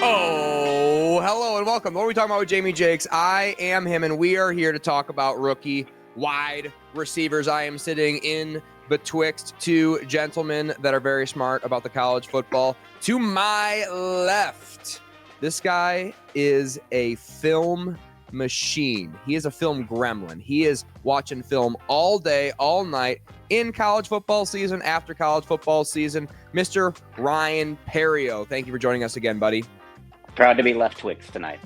Oh, hello and welcome. What are we talking about with Jamie Jakes? I am him, and we are here to talk about rookie wide receivers. I am sitting in betwixt two gentlemen that are very smart about the college football. To my left, this guy is a film machine. He is a film gremlin. He is watching film all day, all night, in college football season, after college football season. Mr. Ryan Perrio, thank you for joining us again, buddy. Proud to be left twixt tonight.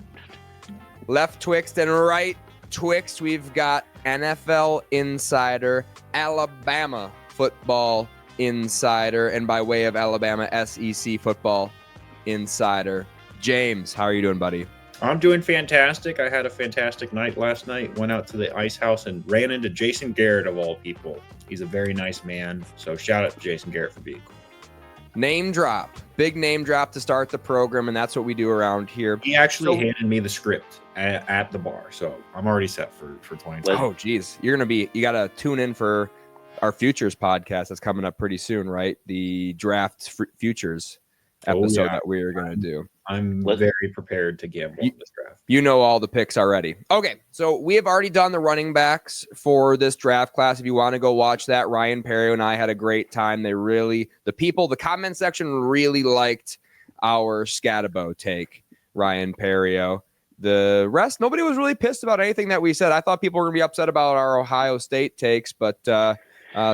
Left twixt and right twixt, we've got NFL insider, Alabama football insider, and by way of Alabama, SEC football insider. James, how are you doing, buddy? I'm doing fantastic. I had a fantastic night last night. Went out to the ice house and ran into Jason Garrett, of all people. He's a very nice man. So shout out to Jason Garrett for being cool. Name drop. Big name drop to start the program, and that's what we do around here. He actually handed me the script at the bar, so I'm already set for 2020. Oh, geez. You got to tune in for our Futures podcast that's coming up pretty soon, right? The Draft Futures episode that we are going to do. I'm very prepared to gamble on this draft. You know all the picks already. Okay, so we have already done the running backs for this draft class. If you want to go watch that, Ryan Perrio and I had a great time. The comment section really liked our Scatabo take, Ryan Perrio. The rest, nobody was really pissed about anything that we said. I thought people were going to be upset about our Ohio State takes, but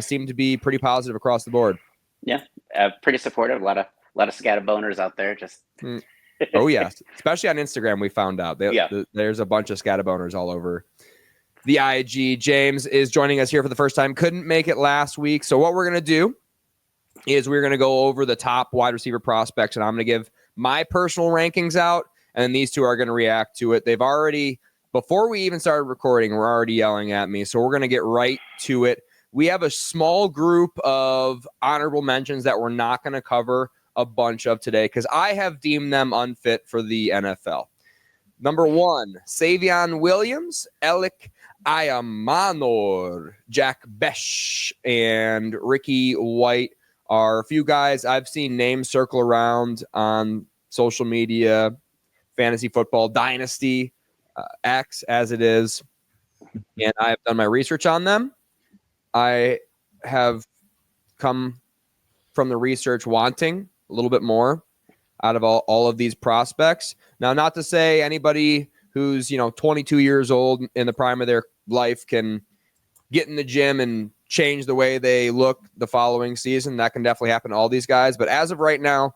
seemed to be pretty positive across the board. Yeah, pretty supportive. A lot of Scataboners out there. Just Oh yes, especially on Instagram. We found out there's a bunch of Scataboners all over the IG. James is joining us here for the first time. Couldn't make it last week, so what we're gonna do is we're gonna go over the top wide receiver prospects, and I'm gonna give my personal rankings out, and then these two are gonna react to it. They've already, before we even started recording, we're already yelling at me, so we're gonna get right to it. We have a small group of honorable mentions that we're not gonna cover a bunch of today because I have deemed them unfit for the NFL. Number 1, Savion Williams, Alec Ayamanor, Jack Besh, and Ricky White are a few guys I've seen names circle around on social media, Fantasy Football Dynasty, X as it is, and I have done my research on them. I have come from the research wanting a little bit more out of all of these prospects. Now, not to say anybody who's 22 years old in the prime of their life can get in the gym and change the way they look the following season. That can definitely happen to all these guys. But as of right now,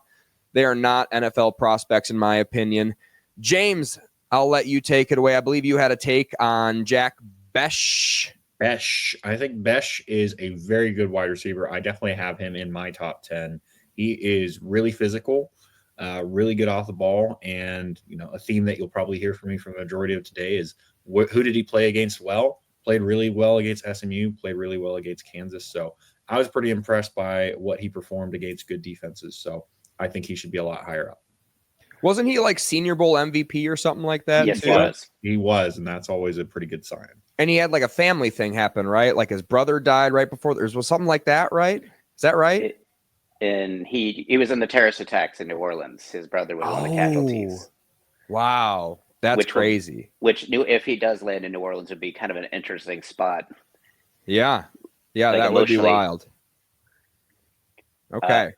they are not NFL prospects, in my opinion. James, I'll let you take it away. I believe you had a take on Jack Besh. I think Besh is a very good wide receiver. I definitely have him in my top 10. He is really physical, really good off the ball, and a theme that you'll probably hear from me for the majority of today is who did he play against well? Played really well against SMU, played really well against Kansas. So I was pretty impressed by what he performed against good defenses. So I think he should be a lot higher up. Wasn't he like Senior Bowl MVP or something like that? Yes, he was. He was, and that's always a pretty good sign. And he had like a family thing happen, right? Like his brother died right before. There was something like that, right? Is that right? And he was in the terrorist attacks in New Orleans. His brother was one of the casualties. Wow, that's crazy. If he does land in New Orleans, would be kind of an interesting spot. Yeah, that would be wild. Okay.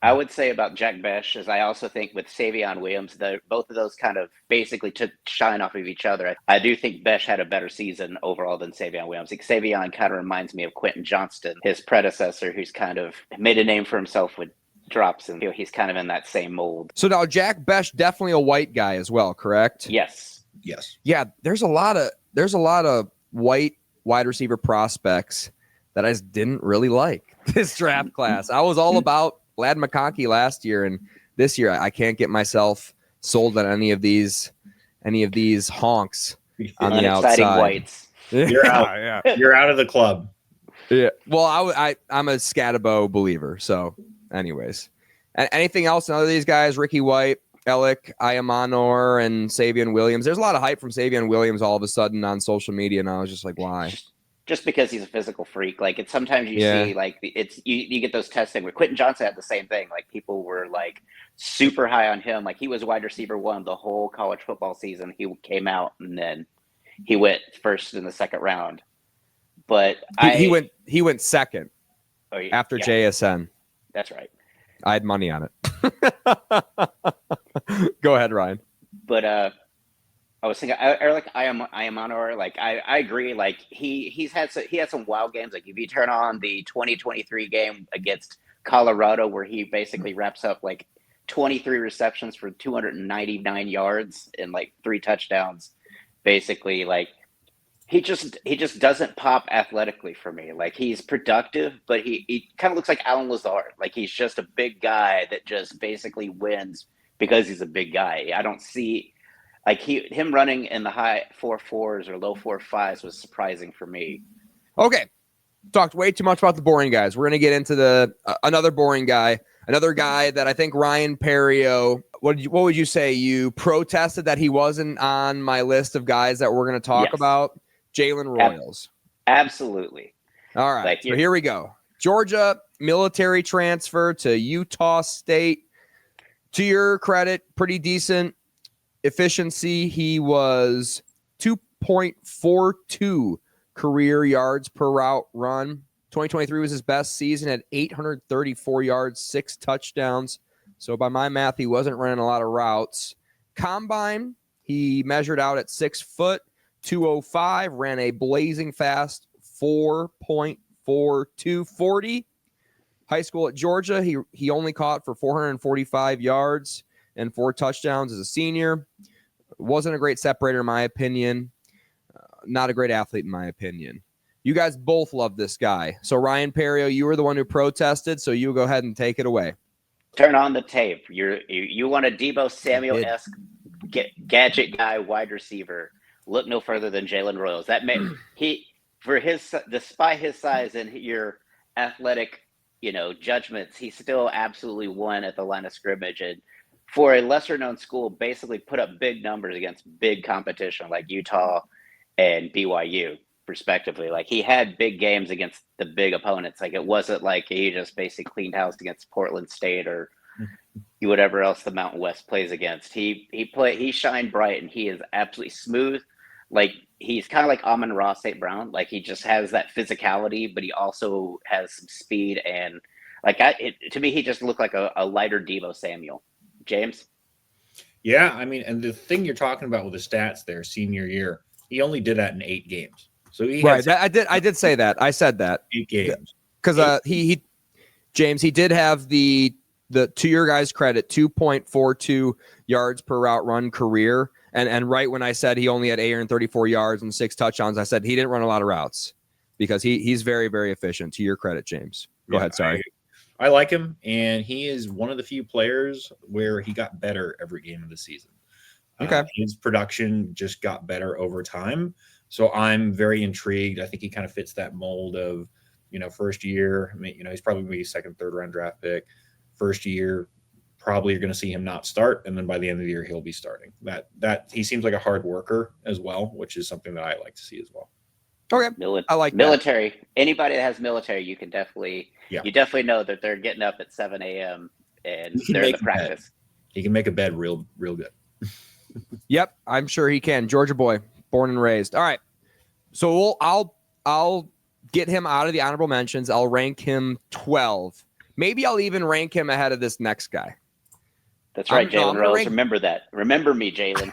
I would say about Jack Besh is I also think with Savion Williams, both of those kind of basically took shine off of each other. I do think Besh had a better season overall than Savion Williams. Like Savion kind of reminds me of Quentin Johnston, his predecessor, who's kind of made a name for himself with drops, and he's kind of in that same mold. So now Jack Besh, definitely a white guy as well, correct? Yes. Yeah, there's a lot of white wide receiver prospects that I just didn't really like this draft class. I was all about Lad McConkey last year, and this year I can't get myself sold on any of these honks on the outside. Whites. You're out. Yeah. You're out of the club. Yeah. Well, I'm a Scatabo believer. So, anyways, anything else? None of these guys: Ricky White, Alec Ayamanor, and Savion Williams. There's a lot of hype from Savion Williams all of a sudden on social media, and I was just like, why? just because he's a physical freak. Like it's sometimes you see like you get those testing where Quentin Johnson had the same thing. Like people were like super high on him. Like he was wide receiver 1 the whole college football season. He came out and then he went first in the second round. But he went second after JSN. That's right. I had money on it. Go ahead, Ryan. But I was thinking, I am on or like I agree. Like he had some wild games. Like if you turn on the 2023 game against Colorado, where he basically wraps up like 23 receptions for 299 yards and like 3 touchdowns, basically like he just doesn't pop athletically for me. Like he's productive, but he kind of looks like Alan Lazard. Like he's just a big guy that just basically wins because he's a big guy. I don't see like him running in the high 4.4s or low 4.5s was surprising for me. Okay. Talked way too much about the boring guys. We're going to get into another boring guy, another guy that I think Ryan Perrio, what would you say? You protested that he wasn't on my list of guys that we're going to talk about. Jalen Royals. Absolutely. All right. Like, so here we go. Georgia military transfer to Utah State. To your credit, pretty decent efficiency. He was 2.42 career yards per route run. 2023 was his best season at 834 yards, 6 touchdowns. So by my math, he wasn't running a lot of routes. Combine, he measured out at 6 foot, 205, ran a blazing fast 4.4240. High school at Georgia, he only caught for 445 yards and 4 touchdowns as a senior. Wasn't a great separator in my opinion. Not a great athlete in my opinion. You guys both love this guy. So Ryan Perrio, you were the one who protested, so you go ahead and take it away. Turn on the tape. You want a Deebo Samuel-esque gadget guy, wide receiver. Look no further than Jalen Royals. That may despite his size and your athletic, judgments, he still absolutely won at the line of scrimmage. And for a lesser known school, basically put up big numbers against big competition like Utah and BYU, respectively. Like he had big games against the big opponents. Like it wasn't like he just basically cleaned house against Portland State or whatever else the Mountain West plays against. He shined bright and he is absolutely smooth. Like he's kind of like Amon-Ra St. Brown. Like he just has that physicality, but he also has some speed and to me, he just looked like a lighter Deebo Samuel. James? Yeah, I mean, and the thing you're talking about with the stats there, senior year, he only did that in 8 games. So I did say that. I said that 8 games because James, he did have the to your guys' credit 2.42 yards per route run career. And right when I said he only had 834 yards and 6 touchdowns, I said he didn't run a lot of routes because he's very, very efficient. To your credit, James. Go ahead. Sorry. I like him, and he is one of the few players where he got better every game of the season. Okay. His production just got better over time. So I'm very intrigued. I think he kind of fits that mold of, first year. I mean, he's probably going to be second, third round draft pick. First year, probably you're going to see him not start, and then by the end of the year, he'll be starting. That he seems like a hard worker as well, which is something that I like to see as well. Okay, I like military. That. Anybody that has military, you can definitely know that they're getting up at 7 a.m. and they're in the practice. He can make a bed real good. Yep, I'm sure he can. Georgia boy, born and raised. All right, so I'll get him out of the honorable mentions. I'll rank him 12. Maybe I'll even rank him ahead of this next guy. That's right, Jalen Rose. Remember that. Remember me, Jalen.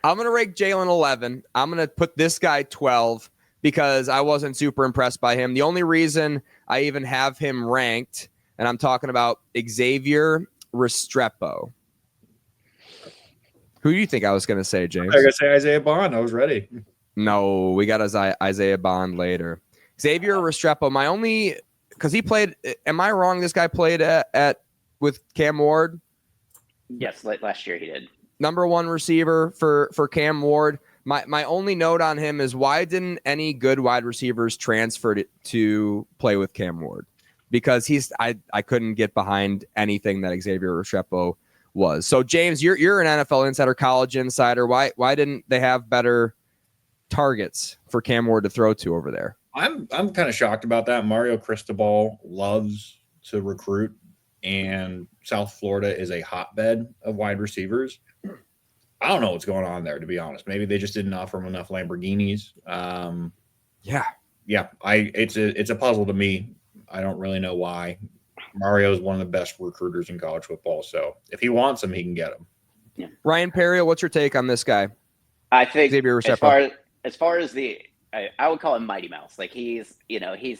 I'm going to rank Jalen 11. I'm going to put this guy 12 because I wasn't super impressed by him. The only reason I even have him ranked, and I'm talking about Xavier Restrepo. Who do you think I was going to say, James? I was going to say Isaiah Bond. I was ready. No, we got Isaiah Bond later. Xavier Restrepo, because he played, am I wrong? This guy played with Cam Ward? Yes, last year he did. Number 1 receiver for Cam Ward. My only note on him is why didn't any good wide receivers transfer to play with Cam Ward? Because I couldn't get behind anything that Xavier Restrepo was. So James, you're an NFL insider, college insider. Why didn't they have better targets for Cam Ward to throw to over there. I'm kind of shocked about that. Mario Cristobal loves to recruit, and South Florida is a hotbed of wide receivers. I don't know what's going on there, to be honest. Maybe they just didn't offer him enough Lamborghinis. Yeah. It's a puzzle to me. I don't really know why. Mario is one of the best recruiters in college football, so if he wants him, he can get him. Yeah. Ryan Perrio, what's your take on this guy? I think as far as I would call him Mighty Mouse. Like he's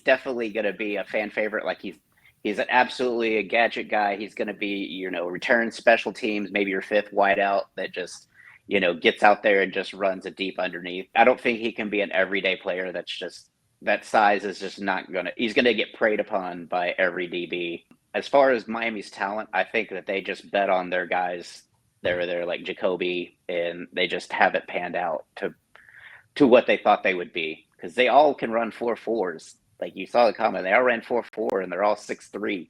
definitely going to be a fan favorite. Like he's absolutely a gadget guy. He's going to be, return special teams, maybe your fifth wideout that just, gets out there and just runs a deep underneath. I don't think he can be an everyday player. That size is just not going to – he's going to get preyed upon by every DB. As far as Miami's talent, I think that they just bet on their guys. They're like Jacoby, and they just haven't panned out to what they thought they would be, because they all can run 4.4s. Like you saw the comment, they all ran 4.4, and they're all 6'3",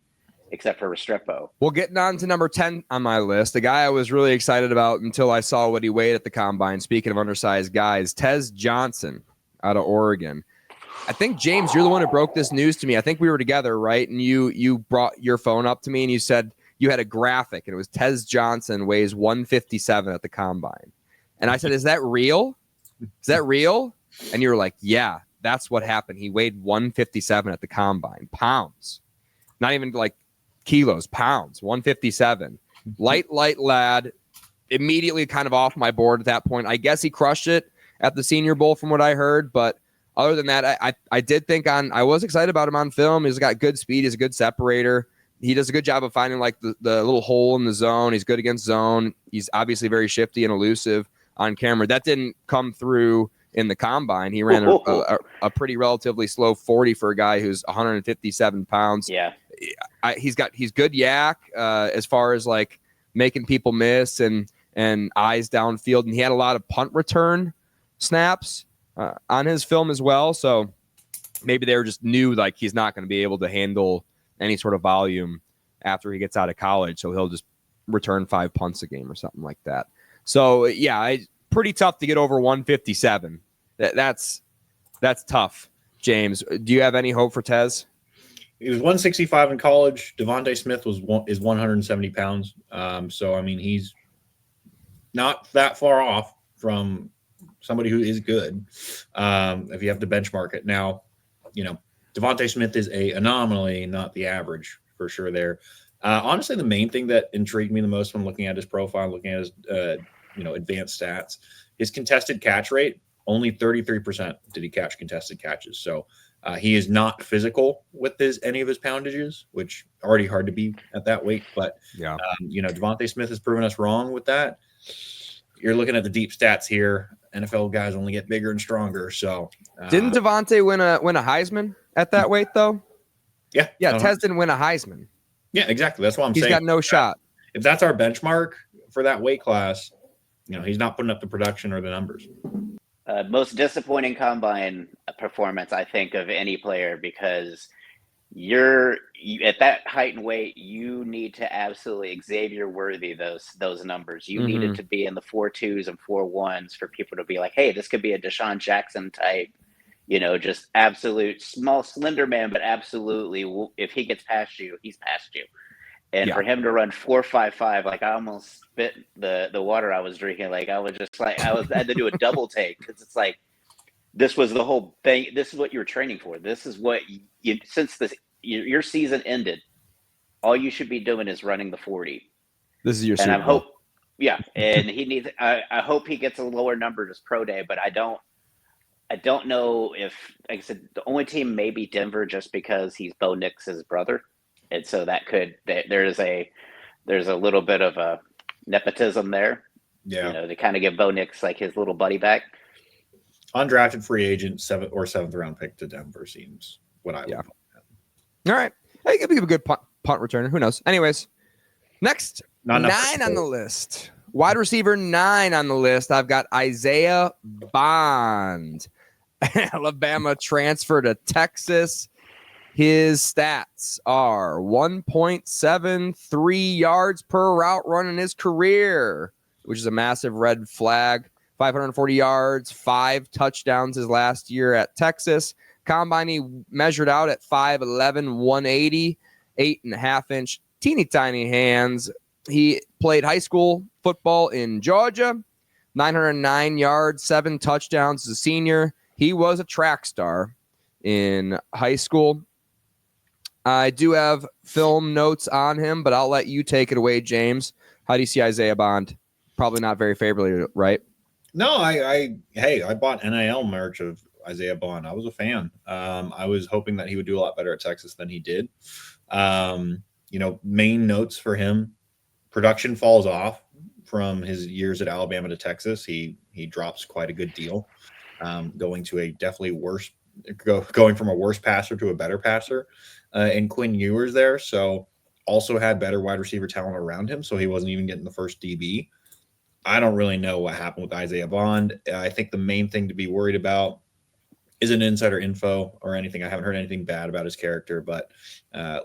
except for Restrepo. Well, getting on to number 10 on my list, the guy I was really excited about until I saw what he weighed at the combine. Speaking of undersized guys, Tez Johnson out of Oregon. I think, James, you're the one who broke this news to me. I think we were together, right? And you brought your phone up to me and you said you had a graphic, and it was Tez Johnson weighs 157 at the combine. And I said, is that real? Is that real? And you were like, yeah, that's what happened. He weighed 157 at the combine. Pounds. Not even like kilos, pounds. 157. Light lad. Immediately kind of off my board at that point. I guess he crushed it at the Senior Bowl from what I heard, but other than that, I did think I was excited about him on film. He's got good speed. He's a good separator. He does a good job of finding like the little hole in the zone. He's good against zone. He's obviously very shifty and elusive on camera. That didn't come through in the combine. He ran a pretty relatively slow 40 for a guy who's 157 pounds. Yeah. He's good yak as far as like making people miss and eyes downfield. And he had a lot of punt return snaps on his film as well. So maybe they were just knew like he's not going to be able to handle any sort of volume after he gets out of college. So he'll just return 5 punts a game or something like that. So yeah, pretty tough to get over 157. That's tough. James, do you have any hope for Tez? He was 165 in college. Devontae Smith is 170 pounds. So I mean, he's not that far off from somebody who is good. If you have to benchmark it now, Devontae Smith is a anomaly, not the average for sure there. Honestly, the main thing that intrigued me the most when looking at his profile, looking at his, advanced stats, his contested catch rate, only 33% did he catch contested catches. So he is not physical with any of his poundages, which already hard to be at that weight. But, yeah, Devontae Smith has proven us wrong with that. You're looking at the deep stats here. NFL guys only get bigger and stronger. So didn't Devontae win a Heisman at that weight though? Yeah. Tez didn't win a Heisman. Yeah, exactly. That's what I'm saying. He's got no shot. If that's our benchmark for that weight class, he's not putting up the production or the numbers. Most disappointing combine performance, I think, of any player, because you're at that height and weight, you need to absolutely Xavier worthy those numbers. You needed to be in the 4.2s and 4.1s for people to be like, hey, this could be a Deshaun Jackson type, just absolute small, slender man, but absolutely, if he gets past you, he's past you. And for him to run 4.55, like I almost spit the water I was drinking. Like I was just like, I had to do a double take, because it's like, this was the whole thing. This is what you were training for. This is what your season ended, all you should be doing is running the 40. This is your season. And I and he needs. I hope he gets a lower number just pro day, but I don't know if, like I said, the only team may be Denver, just because he's Bo Nix's brother, and so there's a little bit of a nepotism there. Yeah, to kind of give Bo Nix like his little buddy back. Undrafted free agent, 7th round pick to Denver seems what I would. All right. Hey, could be a good punt returner. Who knows? Anyways, next, 9 on the list. Wide receiver 9 on the list. I've got Isaiah Bond. Alabama transfer to Texas. His stats are 1.73 yards per route run in his career, which is a massive red flag 540 yards, 5 touchdowns his last year at Texas. Combine, he measured out at 5'11", 180, 8.5-inch, teeny tiny hands. He played high school football in Georgia, 909 yards, 7 touchdowns as a senior. He was a track star in high school. I do have film notes on him, but I'll let you take it away, James. How do you see Isaiah Bond? Probably not very favorably, right? No, I bought NIL merch of Isaiah Bond. I was a fan. I was hoping that he would do a lot better at Texas than he did. Main notes for him: production falls off from his years at Alabama to Texas. He drops quite a good deal, going from a worse passer to a better passer. And Quinn Ewers there, so also had better wide receiver talent around him, so he wasn't even getting the first DB. I don't really know what happened with Isaiah Bond. I think the main thing to be worried about isn't insider info or anything. I haven't heard anything bad about his character, but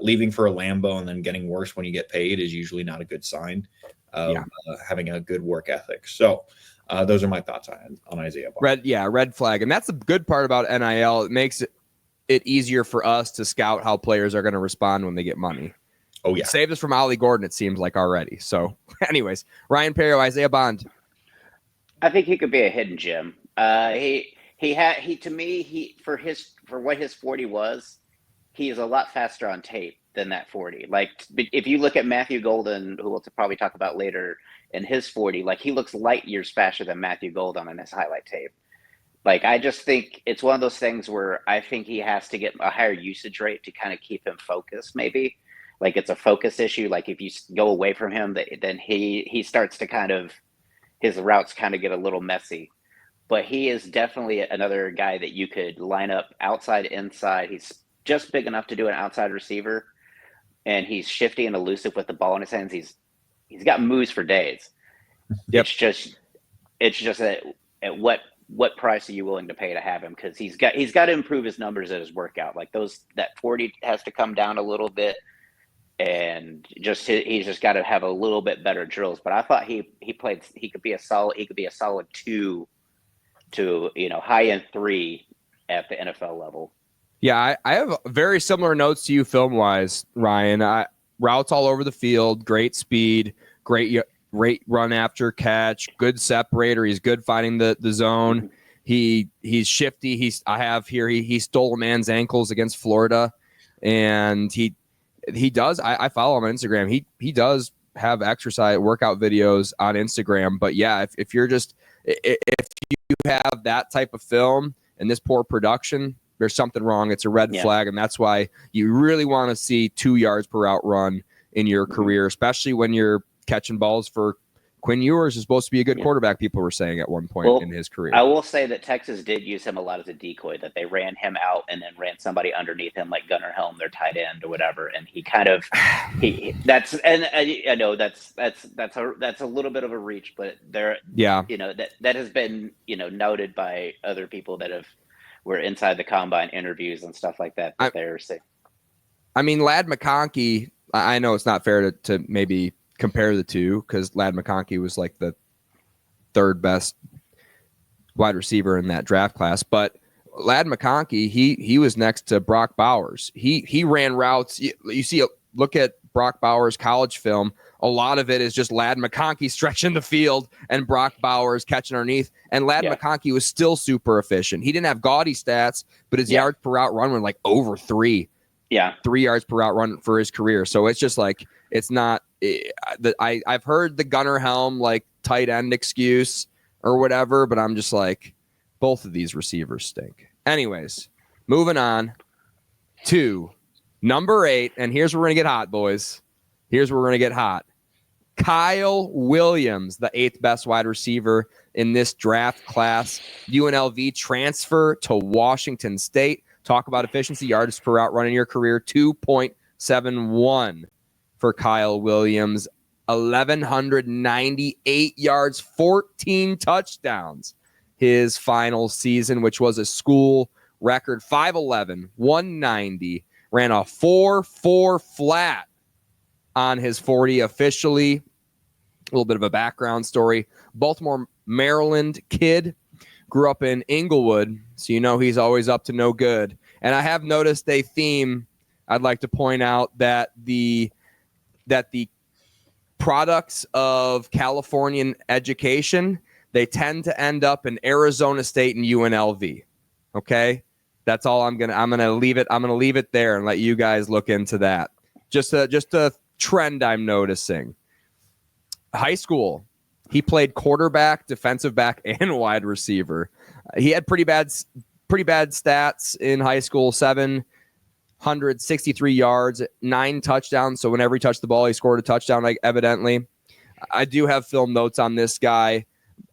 leaving for a Lambo and then getting worse when you get paid is usually not a good sign of having a good work ethic. So those are my thoughts on Isaiah Bond. Red flag. And that's the good part about NIL. It makes it easier for us to scout how players are going to respond when they get money. Oh, yeah. Saved us from Ollie Gordon, it seems like, already. So, anyways, Ryan Perrio, Isaiah Bond. I think he could be a hidden gem. For what his 40 was, he is a lot faster on tape than that 40. Like, if you look at Matthew Golden, who we'll probably talk about later, in his 40, like, he looks light years faster than Matthew Golden in his highlight tape. Like, I just think it's one of those things where I think he has to get a higher usage rate to kind of keep him focused, maybe. Like, it's a focus issue. Like, if you go away from him, then he starts to kind of, his routes kind of get a little messy. But he is definitely another guy that you could line up outside, inside. He's just big enough to do an outside receiver, and he's shifty and elusive with the ball in his hands. He's got moves for days. Yep. It's just at what price are you willing to pay to have him? Because he's got to improve his numbers at his workout. Like, that 40 has to come down a little bit, and he's just got to have a little bit better drills. But I thought he could be a solid 2 to high end 3 at the NFL level. Yeah, I have very similar notes to you film wise, Ryan. Routes all over the field, great speed, great run after catch, good separator. He's good finding the zone. Mm-hmm. He's shifty. He stole a man's ankles against Florida, and he does. I follow him on Instagram. He does have exercise workout videos on Instagram. But yeah, if you have that type of film and this poor production, there's something wrong. It's a red flag, and that's why you really want to see 2 yards per route run in your career, especially when you're catching balls for Quinn Ewers is supposed to be a good quarterback, people were saying at one point in his career. I will say that Texas did use him a lot as a decoy, that they ran him out and then ran somebody underneath him, like Gunnar Helm, their tight end or whatever. And he kind of, I know that's a little bit of a reach, but that has been, noted by other people that were inside the combine interviews and stuff like that. They're saying. I mean, Ladd McConkey, I know it's not fair to maybe compare the two, because Ladd McConkey was like the 3rd best wide receiver in that draft class. But Ladd McConkey, he was next to Brock Bowers. He ran routes. You see, look at Brock Bowers' college film. A lot of it is just Ladd McConkey stretching the field and Brock Bowers catching underneath. And Ladd McConkey was still super efficient. He didn't have gaudy stats, but his yards per route run were like over 3. Yeah, 3 yards per route run for his career. So it's just like, it's not. I've heard the Gunnar Helm like tight end excuse or whatever, but I'm just like, both of these receivers stink. Anyways, moving on to number 8, and here's where we're gonna get hot, boys. Here's where we're gonna get hot. Kyle Williams, the 8th best wide receiver in this draft class. UNLV transfer to Washington State. Talk about efficiency, yards per route run in your career, 2.71 for Kyle Williams. 1,198 yards, 14 touchdowns his final season, which was a school record. 5'11", 190, ran a 4.4 flat on his 40 officially. little bit of a background story. Baltimore, Maryland kid, grew up in Inglewood, so you know he's always up to no good. And I have noticed a theme. I'd like to point out that the products of Californian education, they tend to end up in Arizona State and UNLV. Okay, that's all I'm gonna leave it. I'm gonna leave it there and let you guys look into that. Just a trend I'm noticing. High school, he played quarterback, defensive back, and wide receiver. He had pretty bad stats in high school. 763 yards, 9 touchdowns. So whenever he touched the ball, he scored a touchdown. Like evidently, I do have film notes on this guy.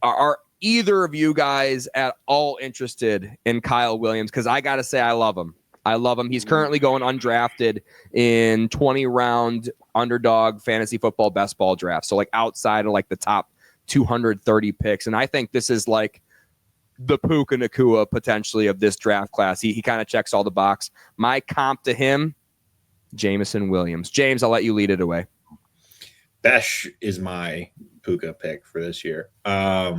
Are either of you guys at all interested in Kyle Williams? Because I got to say, I love him. He's currently going undrafted in 20-round underdog fantasy football best ball draft. So like outside of like the top 230 picks. And I think this is like the Puka Nacua potentially of this draft class. He kind of checks all the box. My comp to him, Jameson Williams. James, I'll let you lead it away. Besh is my Puka pick for this year. I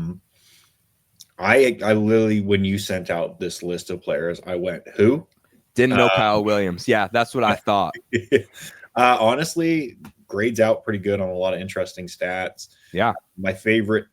literally, when you sent out this list of players, I went, who? Didn't know Kyle Williams. Yeah, that's what I thought. Honestly, grades out pretty good on a lot of interesting stats. Yeah. My favorite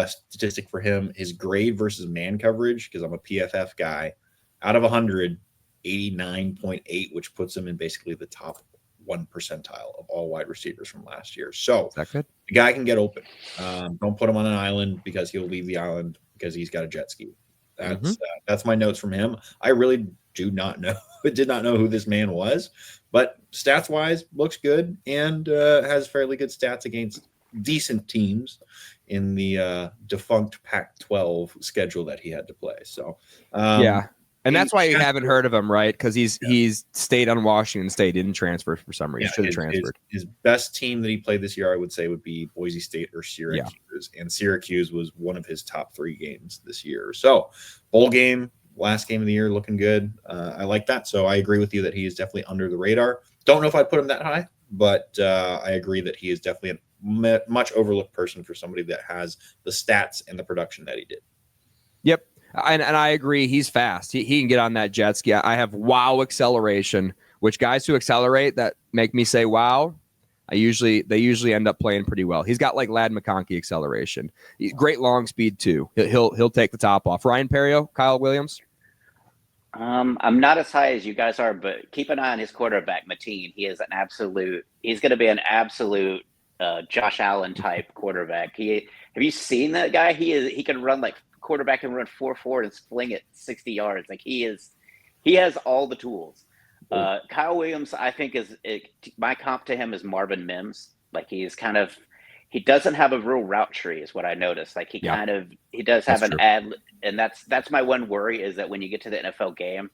statistic for him is grade versus man coverage, because I'm a PFF guy. Out of 100, 89.8, which puts him in basically the top 1 percentile of all wide receivers from last year. So the guy can get open. Don't put him on an island, because he'll leave the island because he's got a jet ski. That's my notes from him. I really did not know who this man was, but stats wise looks good and has fairly good stats against decent teams in the defunct Pac-12 schedule that he had to play. So yeah. And that's why you haven't heard of him, right? Because he's stayed on Washington State, didn't transfer for some reason. Should have transferred. His best team that he played this year, I would say, would be Boise State or Syracuse. Yeah. And Syracuse was one of his top 3 games this year. So bowl game, last game of the year, looking good. I like that. So I agree with you that he is definitely under the radar. Don't know if I'd put him that high, but I agree that he is definitely a much overlooked person for somebody that has the stats and the production that he did. Yep. And I agree. He's fast. He can get on that jet ski. I have wow acceleration, which guys who accelerate that make me say wow, they usually end up playing pretty well. He's got like Ladd McConkey acceleration. Great long speed too. He'll take the top off. Ryan Perrio, Kyle Williams. I'm not as high as you guys are, but keep an eye on his quarterback, Mateen. He's going to be an absolute Josh Allen type quarterback. Have you seen that guy? He can run like quarterback and run 4.4 and sling it 60 yards. Like he has all the tools. Kyle Williams, I think my comp to him is Marvin Mims. Like he doesn't have a real route tree is what I noticed. Like he does have an ad, and that's my one worry is that when you get to the NFL game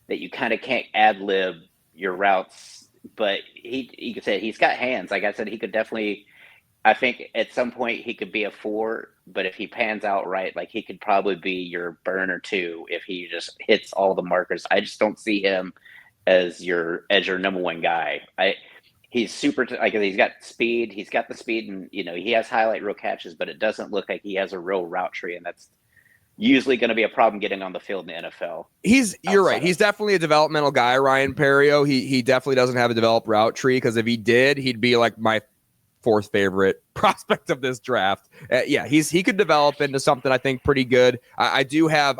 that you kind of can't ad lib your routes, but he could say he's got hands. Like I said, he could definitely, I think at some point he could be a 4, but if he pans out right, like he could probably be your burner 2 if he just hits all the markers. I just don't see him as your number 1 guy. He's super, he's got speed. He's got the speed, and he has highlight reel catches, but it doesn't look like he has a real route tree, and that's usually going to be a problem getting on the field in the NFL. You're right. He's definitely a developmental guy, Ryan Perrio. He definitely doesn't have a developed route tree, because if he did, he'd be like my 4th favorite prospect of this draft. He could develop into something I think pretty good. I do have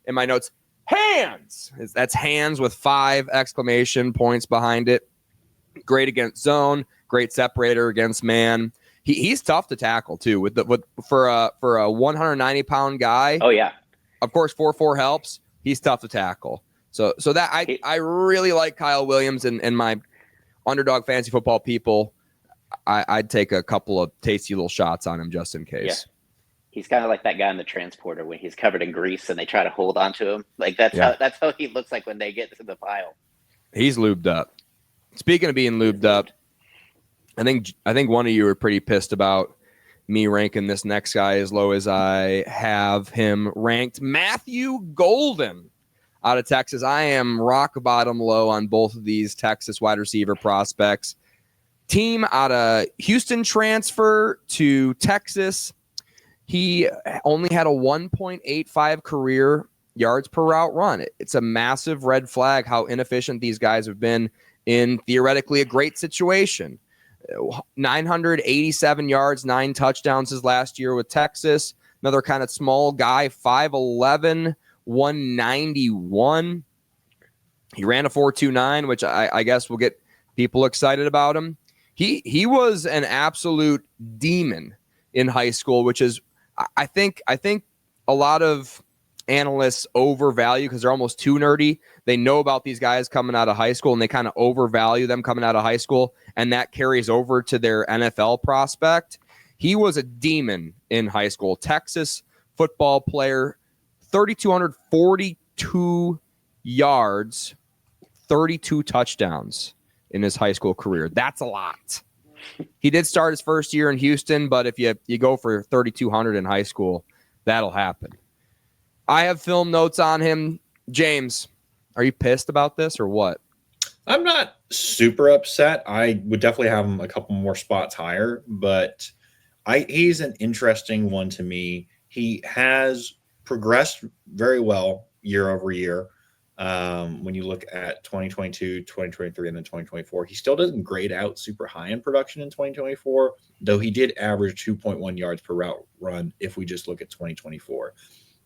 in my notes hands. That's hands with 5 exclamation points behind it. Great against zone, great separator against man. He's tough to tackle too. For a 190-pound guy. Oh yeah. Of course, 4.4 helps. He's tough to tackle. So that I really like Kyle Williams, and my underdog fantasy football people. I'd take a couple of tasty little shots on him just in case. Yeah. He's kind of like that guy in the transporter when he's covered in grease and they try to hold onto him. Like that's how he looks like when they get to the pile. He's lubed up. Speaking of being lubed up, I think one of you were pretty pissed about me ranking this next guy as low as I have him ranked. Matthew Golden out of Texas. I am rock bottom low on both of these Texas wide receiver prospects. team out of Houston transfer to Texas. He only had a 1.85 career yards per route run. It's a massive red flag how inefficient these guys have been in theoretically a great situation. 987 yards, 9 touchdowns his last year with Texas. Another kind of small guy, 5'11", 191. He ran a 4.29, which I guess will get people excited about him. He was an absolute demon in high school, which is I think a lot of analysts overvalue because they're almost too nerdy. They know about these guys coming out of high school and they kind of overvalue them coming out of high school, and that carries over to their NFL prospect. He was a demon in high school. Texas football player, 3,242 yards, 32 touchdowns in his high school career. That's a lot. He did start his first year in Houston, but if you go for 3,200 in high school, that'll happen. I have film notes on him. James, are you pissed about this or what? I'm not super upset. I would definitely have him a couple more spots higher, but he's an interesting one to me. He has progressed very well year over year. When you look at 2022, 2023, and then 2024, he still doesn't grade out super high in production in 2024, though he did average 2.1 yards per route run if we just look at 2024.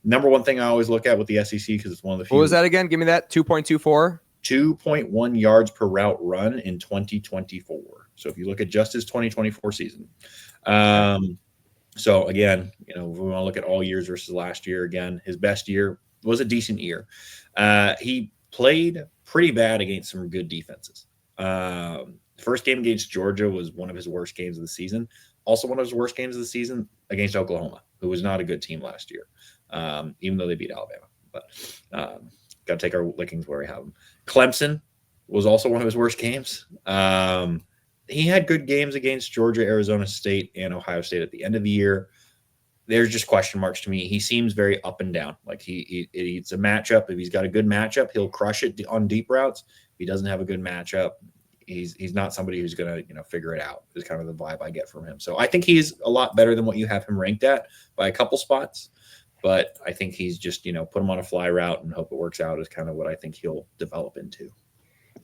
Number one thing I always look at with the SEC, because it's one of the few. What was that again? Give me that. 2.24? 2.1 yards per route run in 2024. So if you look at just his 2024 season. So again, we want to look at all years versus last year. Again, his best year was a decent year. He played pretty bad against some good defenses. First game against Georgia was one of his worst games of the season. Also one of his worst games of the season against Oklahoma, who was not a good team last year, even though they beat Alabama. But got to take our lickings where we have them. Clemson was also one of his worst games. He had good games against Georgia, Arizona State, and Ohio State at the end of the year. There's just question marks to me. He seems very up and down. Like it's a matchup. If he's got a good matchup, he'll crush it on deep routes. If he doesn't have a good matchup, he's not somebody who's going to figure it out. Is kind of the vibe I get from him. So I think he's a lot better than what you have him ranked at by a couple spots. But I think he's just put him on a fly route and hope it works out is kind of what I think he'll develop into.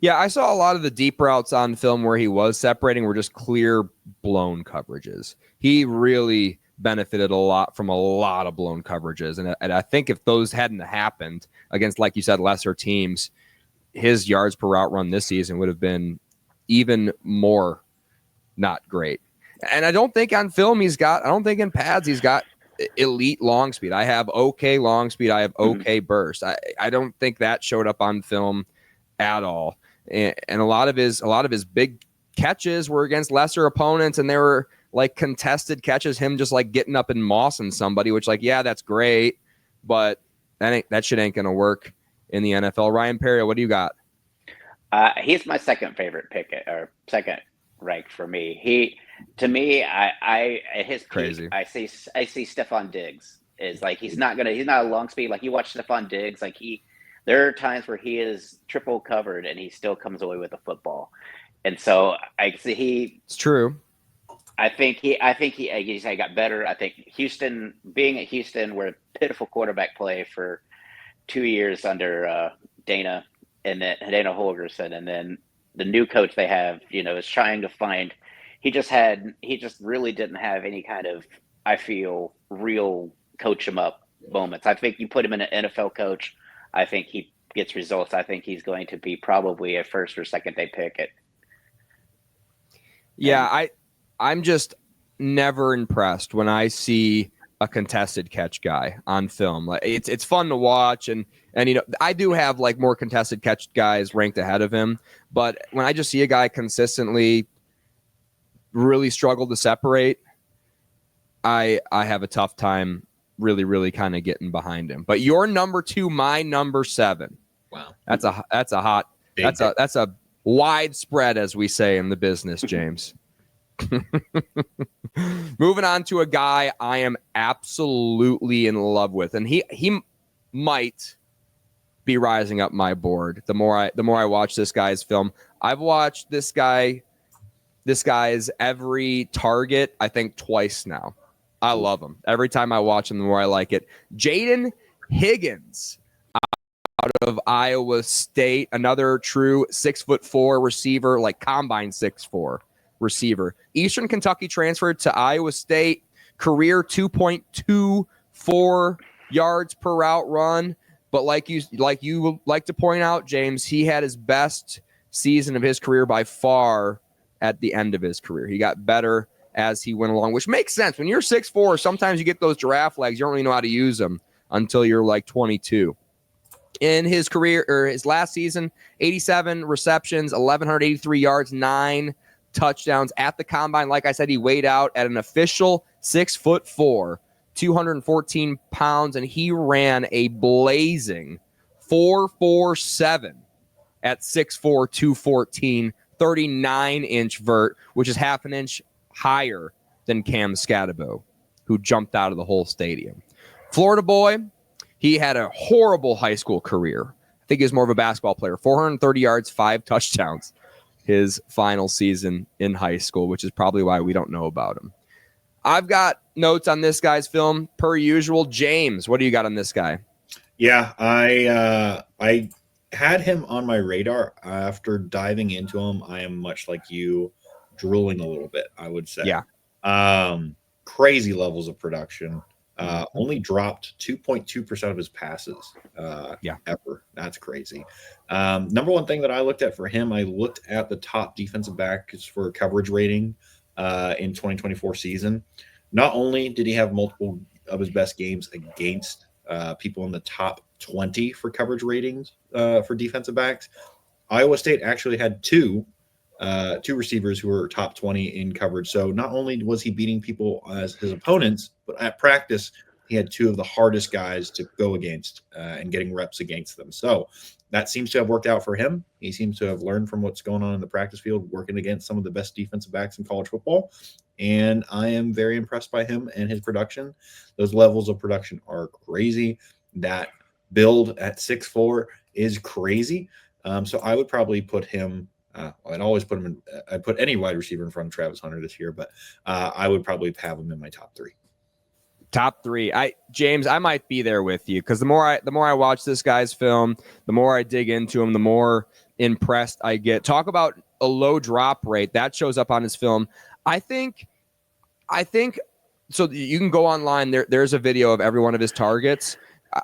Yeah, I saw a lot of the deep routes on film where he was separating were just clear blown coverages. He really benefited a lot from a lot of blown coverages. And I think if those hadn't happened against, like you said, lesser teams, his yards per route run this season would have been even more not great. And I don't think on film I don't think in pads he's got elite long speed. I have okay long speed. I have okay burst. I don't think that showed up on film at all. And a lot of his big catches were against lesser opponents, and they were like contested catches, him just like getting up and mossing somebody, which yeah, that's great, but that shit ain't gonna work in the NFL. Ryan Perrio, what do you got? He's my second favorite pick, or second ranked for me. To me, at his crazy. Peak, I see Stephon Diggs is like he's not a long speed. Like you watch Stephon Diggs, there are times where he is triple covered and he still comes away with a football. And so it's true. I think he got better. I think being at Houston, where pitiful quarterback play for 2 years under Dana and then Dana Holgerson, and then the new coach they have, is trying to find. He just really didn't have any kind of, I feel, real coach him up moments. I think you put him in an NFL coach, I think he gets results. I think he's going to be probably a first or second day pick at. Yeah, I'm just never impressed when I see a contested catch guy on film. Like it's fun to watch, and I do have like more contested catch guys ranked ahead of him, but when I just see a guy consistently really struggle to separate, I have a tough time really, really kind of getting behind him. But your number 2, my number 7. Wow, that's a hot. That's a widespread, as we say in the business, James. Moving on to a guy I am absolutely in love with, and he might be rising up my board the more I watch this guy's film. I've watched this guy this guy's every target, I think, twice now. I love him. Every time I watch him, the more I like it. Jaden Higgins out of Iowa State, another true 6'4" receiver, like combine 6'4" receiver. Eastern Kentucky transferred to Iowa State, career 2.24 yards per route run. But like you like to point out, James, he had his best season of his career by far at the end of his career. He got better as he went along, which makes sense. When you're 6'4", sometimes you get those giraffe legs. You don't really know how to use them until you're like 22. In his career, or his last season, 87 receptions, 1,183 yards, 9 touchdowns at the combine. Like I said, he weighed out at an official 6'4", 214 pounds, and he ran a blazing 4.47 at 6'4", 214, 39-inch vert, which is half an inch higher than Cam Scatabo, who jumped out of the whole stadium. Florida boy, he had a horrible high school career. I think he was more of a basketball player. 430 yards, 5 touchdowns his final season in high school, which is probably why we don't know about him. I've got notes on this guy's film, per usual. James, what do you got on this guy? Yeah, I had him on my radar. After diving into him, I am much like you, drooling a little bit, I would say. Yeah. Crazy levels of production. Only dropped 2.2% of his passes ever. That's crazy. Number one thing that I looked at for him, I looked at the top defensive backs for coverage rating in 2024 season. Not only did he have multiple of his best games against people in the top 20 for coverage ratings for defensive backs, Iowa State actually had two receivers who were top 20 in coverage. So not only was he beating people as his opponents, but at practice, he had two of the hardest guys to go against and getting reps against them. So that seems to have worked out for him. He seems to have learned from what's going on in the practice field, working against some of the best defensive backs in college football. And I am very impressed by him and his production. Those levels of production are crazy. That build at 6'4" is crazy. So I would probably put him I'd always put him in. I'd put any wide receiver in front of Travis Hunter this year, but I would probably have him in my top 3. Top 3. James, I might be there with you because the more I watch this guy's film, the more I dig into him, the more impressed I get. Talk about a low drop rate that shows up on his film. I think so. You can go online. There's a video of every one of his targets.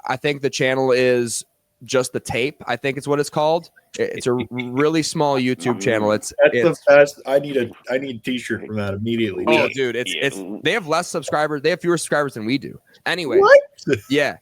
I think the channel is Just the Tape. I think it's what it's called. It's a really small YouTube channel. It's the best. I need a t-shirt from that immediately. Oh, dude, it's they have less subscribers. They have fewer subscribers than we do. Anyway, what? Yeah.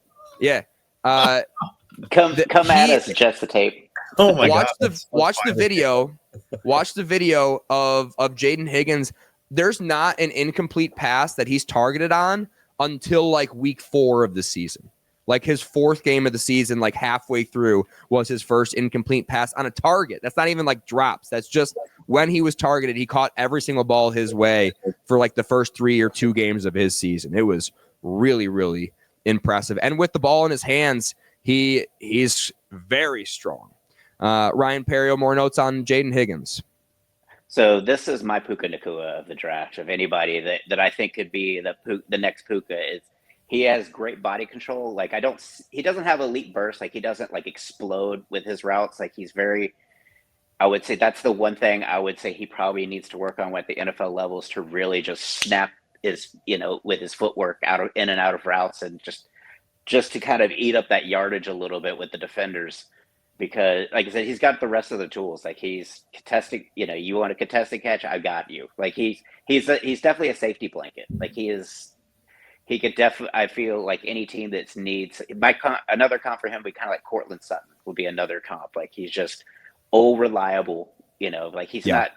Come at us, Just the Tape. Oh my God! Watch the video. Watch the video of Jaden Higgins. There's not an incomplete pass that he's targeted on until like week 4 of the season. Like his 4th game of the season, like halfway through, was his first incomplete pass on a target. That's not even like drops. That's just when he was targeted, he caught every single ball his way for like the first 3 or 2 games of his season. It was really, really impressive. And with the ball in his hands, he's very strong. Ryan Perrio, more notes on Jaden Higgins. So this is my Puka Nacua of the draft. Of anybody that I think could be the next Puka is. He has great body control. Like he doesn't have elite burst. Like he doesn't like explode with his routes. Like he's I would say that's the one thing I would say he probably needs to work on at the NFL levels to really just snap with his footwork in and out of routes and just to kind of eat up that yardage a little bit with the defenders. Because like I said, he's got the rest of the tools. Like he's contesting, you want a contested catch, I got you. Like he's definitely a safety blanket. Like he could definitely. I feel like any team that needs another comp for him would be kind of like Cortland Sutton would be another comp. Like he's just reliable. Like he's not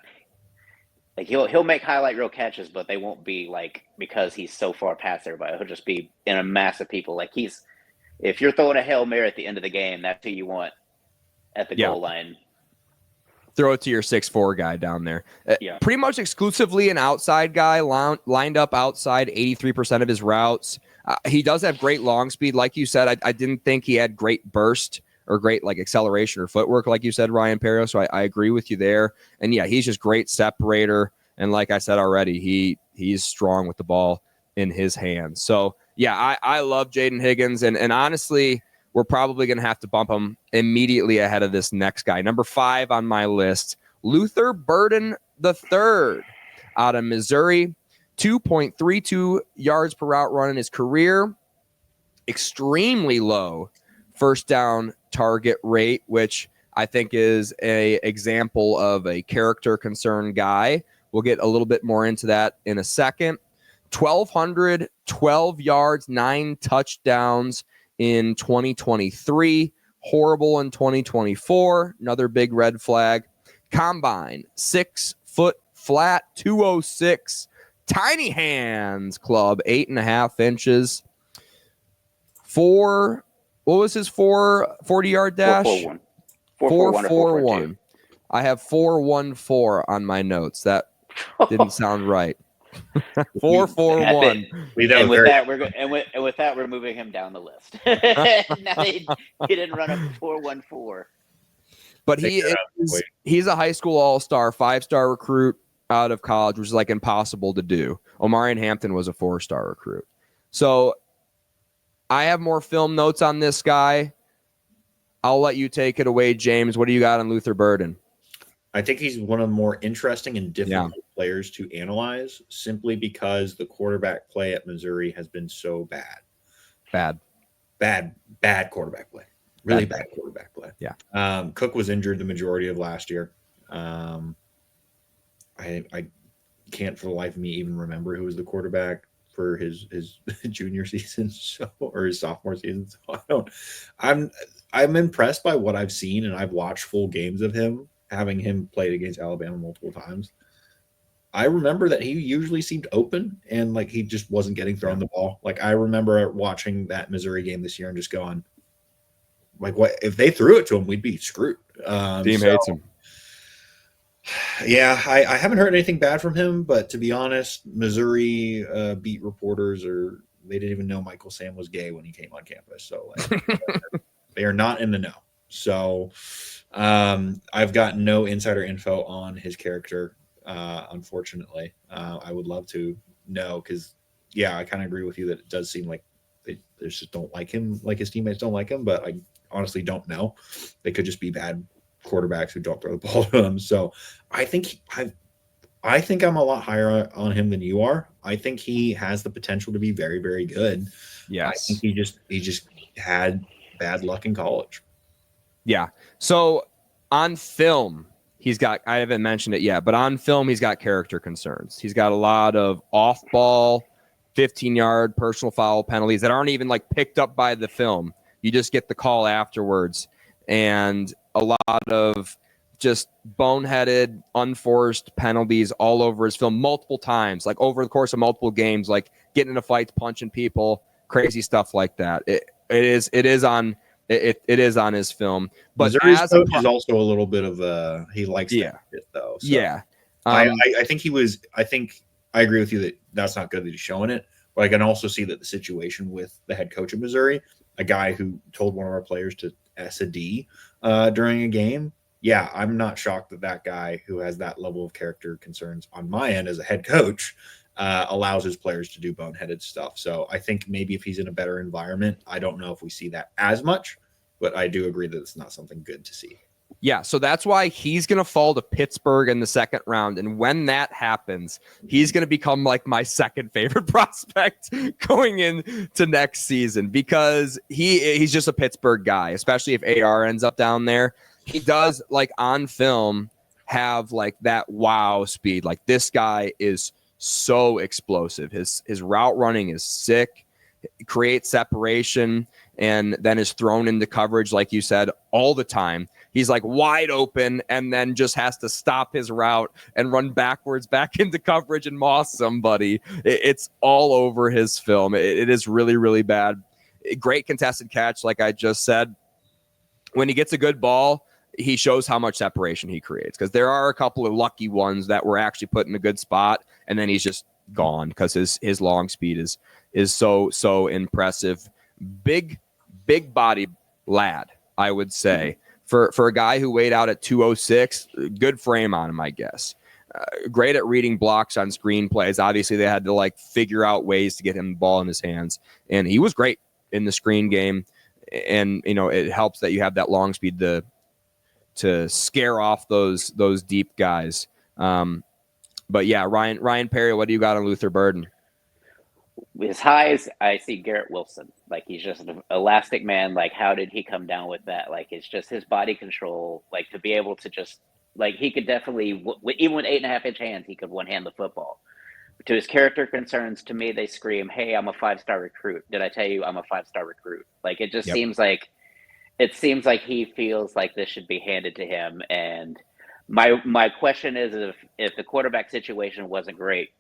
like he'll make highlight reel catches, but they won't be like because he's so far past everybody. He'll just be in a mass of people. Like if you're throwing a Hail Mary at the end of the game, that's who you want at the goal line. Throw it to your 6'4" guy down there. Pretty much exclusively an outside guy, lined up outside 83% of his routes. He does have great long speed. Like you said, I didn't think he had great burst or great like acceleration or footwork, like you said, Ryan Perrio. So I agree with you there. And yeah, he's just great separator. And like I said already, he's strong with the ball in his hands. So, yeah, I love Jaden Higgins. And honestly, we're probably going to have to bump him immediately ahead of this next guy. Number 5 on my list, Luther Burden III out of Missouri. 2.32 yards per route run in his career. Extremely low first down target rate, which I think is a example of a character concern guy. We'll get a little bit more into that in a second. 1,212 yards, 9 touchdowns in 2023. Horrible in 2024. Another big red flag. Combine, 6 foot flat, 206. Tiny hands club, 8.5 inches. What was his 40-yard dash? 4.41. 4.41. I have 4.14 on my notes. That didn't sound right. 4.41. And with that, we're moving him down the list. Now he didn't run up 4.14. But he's a high school all-star, 5-star recruit out of college, which is like impossible to do. Omarion Hampton was a 4-star recruit. So I have more film notes on this guy. I'll let you take it away, James. What do you got on Luther Burden? I think he's one of the more interesting and difficult players to analyze simply because the quarterback play at Missouri has been so bad. Bad quarterback play. Really bad quarterback play. Yeah. Cook was injured the majority of last year. I can't for the life of me even remember who was the quarterback for his junior season or his sophomore season. So I'm impressed by what I've seen, and I've watched full games of him, having him played against Alabama multiple times. I remember that he usually seemed open and like he just wasn't getting thrown the ball. Like I remember watching that Missouri game this year and just going, like, what if they threw it to him, we'd be screwed. Team hates him. Yeah, I haven't heard anything bad from him, but to be honest, Missouri beat reporters they didn't even know Michael Sam was gay when he came on campus. So like, they are not in the know. So I've got no insider info on his character, unfortunately. I would love to know because, yeah, I kind of agree with you that it does seem like they just don't like him, like his teammates don't like him, but I honestly don't know. They could just be bad quarterbacks who don't throw the ball to them. So I think I'm a lot higher on him than you are. I think he has the potential to be very, very good. Yes. I think he just had bad luck in college. Yeah. So on film, I haven't mentioned it yet, but on film, he's got character concerns. He's got a lot of off-ball, 15-yard personal foul penalties that aren't even like picked up by the film. You just get the call afterwards. And a lot of just boneheaded, unforced penalties all over his film multiple times, like over the course of multiple games, like getting into fights, punching people, crazy stuff like that. It is on his film. But Missouri's coach is also a little bit of he likes that shit though. So yeah. I think I agree with you that that's not good that he's showing it, but I can also see that the situation with the head coach of Missouri, a guy who told one of our players to S a D during a game. Yeah, I'm not shocked that guy who has that level of character concerns on my end as a head coach allows his players to do boneheaded stuff. So I think maybe if he's in a better environment, I don't know if we see that as much, but I do agree that it's not something good to see. Yeah, so that's why he's going to fall to Pittsburgh in the second round. And when that happens, he's going to become like my second favorite prospect going into next season because he's just a Pittsburgh guy, especially if AR ends up down there. He does, like on film, have like that wow speed. Like this guy is so explosive. His route running is sick, creates separation, and then is thrown into coverage, like you said, all the time. He's like wide open and then just has to stop his route and run backwards back into coverage and moss somebody. It's all over his film. It is really, really bad. Great contested catch, like I just said. When he gets a good ball, he shows how much separation he creates because there are a couple of lucky ones that were actually put in a good spot, and then he's just gone because his long speed is so impressive. Big body lad, I would say. For a guy who weighed out at 206, good frame on him, I guess. great at reading blocks on screenplays. Obviously, they had to like figure out ways to get him the ball in his hands, and he was great in the screen game. And it helps that you have that long speed to scare off those deep guys. But yeah, Ryan Perrio, what do you got on Luther Burden? His highs, I see Garrett Wilson. Like, he's just an elastic man. Like, how did he come down with that? Like, it's just his body control. Like, to be able to just, like, he could definitely, even with 8.5-inch hands, he could one-hand the football. To his character concerns, to me, they scream, "Hey, I'm a 5-star recruit. Did I tell you I'm a 5-star recruit?" Like, it just seems like he feels like this should be handed to him. And my question is, if the quarterback situation wasn't great,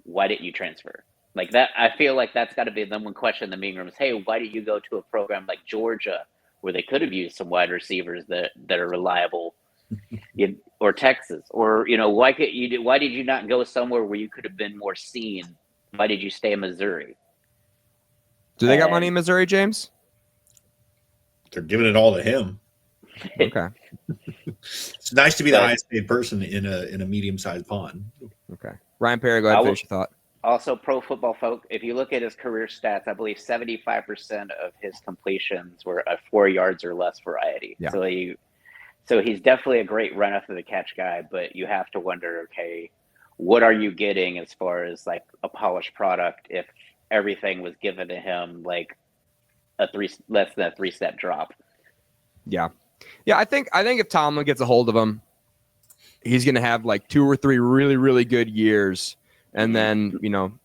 why didn't you transfer? Like that, I feel like that's got to be the number one question in the meeting room is, hey, why did you go to a program like Georgia where they could have used some wide receivers that are reliable, or Texas, or why did you not go somewhere where you could have been more seen? Why did you stay in Missouri? Do they got money in Missouri, James? They're giving it all to him. Okay. It's nice to be the highest paid person in a medium-sized pond. Okay. Ryan Perry, go ahead and finish your thought. Also, Pro Football Folk, if you look at his career stats, I believe 75% of his completions were 4 yards or less variety. Yeah. So he's definitely a great run after the catch guy, but you have to wonder, okay, what are you getting as far as like a polished product if everything was given to him like less than a 3-step drop? Yeah. Yeah, I think if Tomlin gets a hold of him, he's going to have like 2 or 3 really, really good years, and then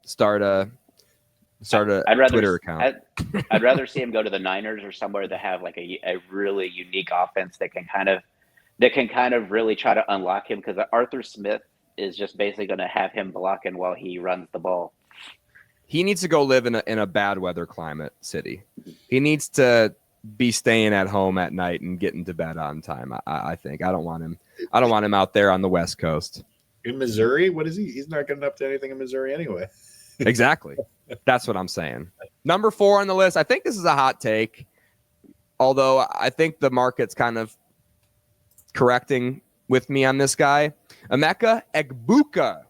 start a Twitter account. I'd rather see him go to the Niners or somewhere that have like a really unique offense that can kind of really try to unlock him, because Arthur Smith is just basically going to have him blocking while he runs the ball. He needs to go live in a bad weather climate city. He needs to be staying at home at night and getting to bed on time. I think I don't want him out there on the West Coast. In Missouri, what is he? He's not getting up to anything in Missouri anyway. Exactly. That's what I'm saying. Number 4 on the list. I think this is a hot take, although I think the market's kind of correcting with me on this guy. Emeka Egbuka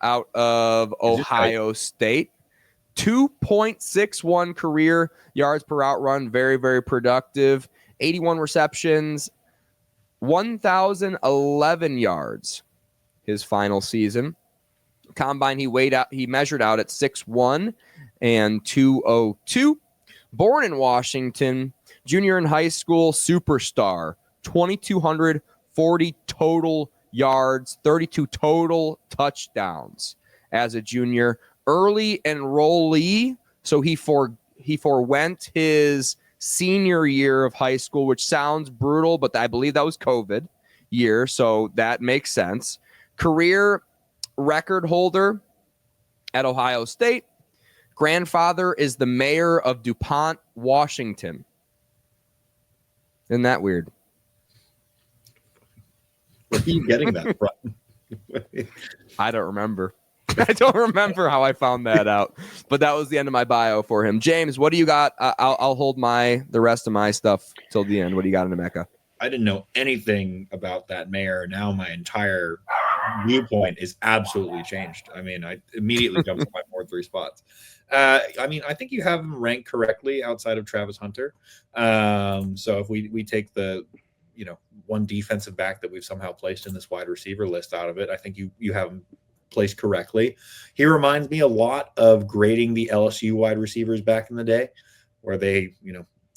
out of Ohio State. 2.61 career yards per out run. Very, very productive. 81 receptions. 1,011 yards his final season. Combine, he measured out at 6'1" and 202. Born in Washington, junior in high school, superstar. 2,240 total yards, 32 total touchdowns as a junior. Early enrollee, so he forewent his senior year of high school, which sounds brutal, but I believe that was COVID year, so that makes sense. Career record holder at Ohio State. Grandfather is the mayor of DuPont, Washington. Isn't that weird? Where are you getting that from? I don't remember. I don't remember how I found that out, but that was the end of my bio for him. James, what do you got? I'll hold the rest of my stuff till the end. What do you got in Emeka? I didn't know anything about that mayor. Now my entire viewpoint is absolutely changed. I mean, I immediately jumped to my 4-3 spots. I mean, I think you have him ranked correctly outside of Travis Hunter. So if we take the, one defensive back that we've somehow placed in this wide receiver list out of it, I think you have him placed correctly. He reminds me a lot of grading the LSU wide receivers back in the day, where they,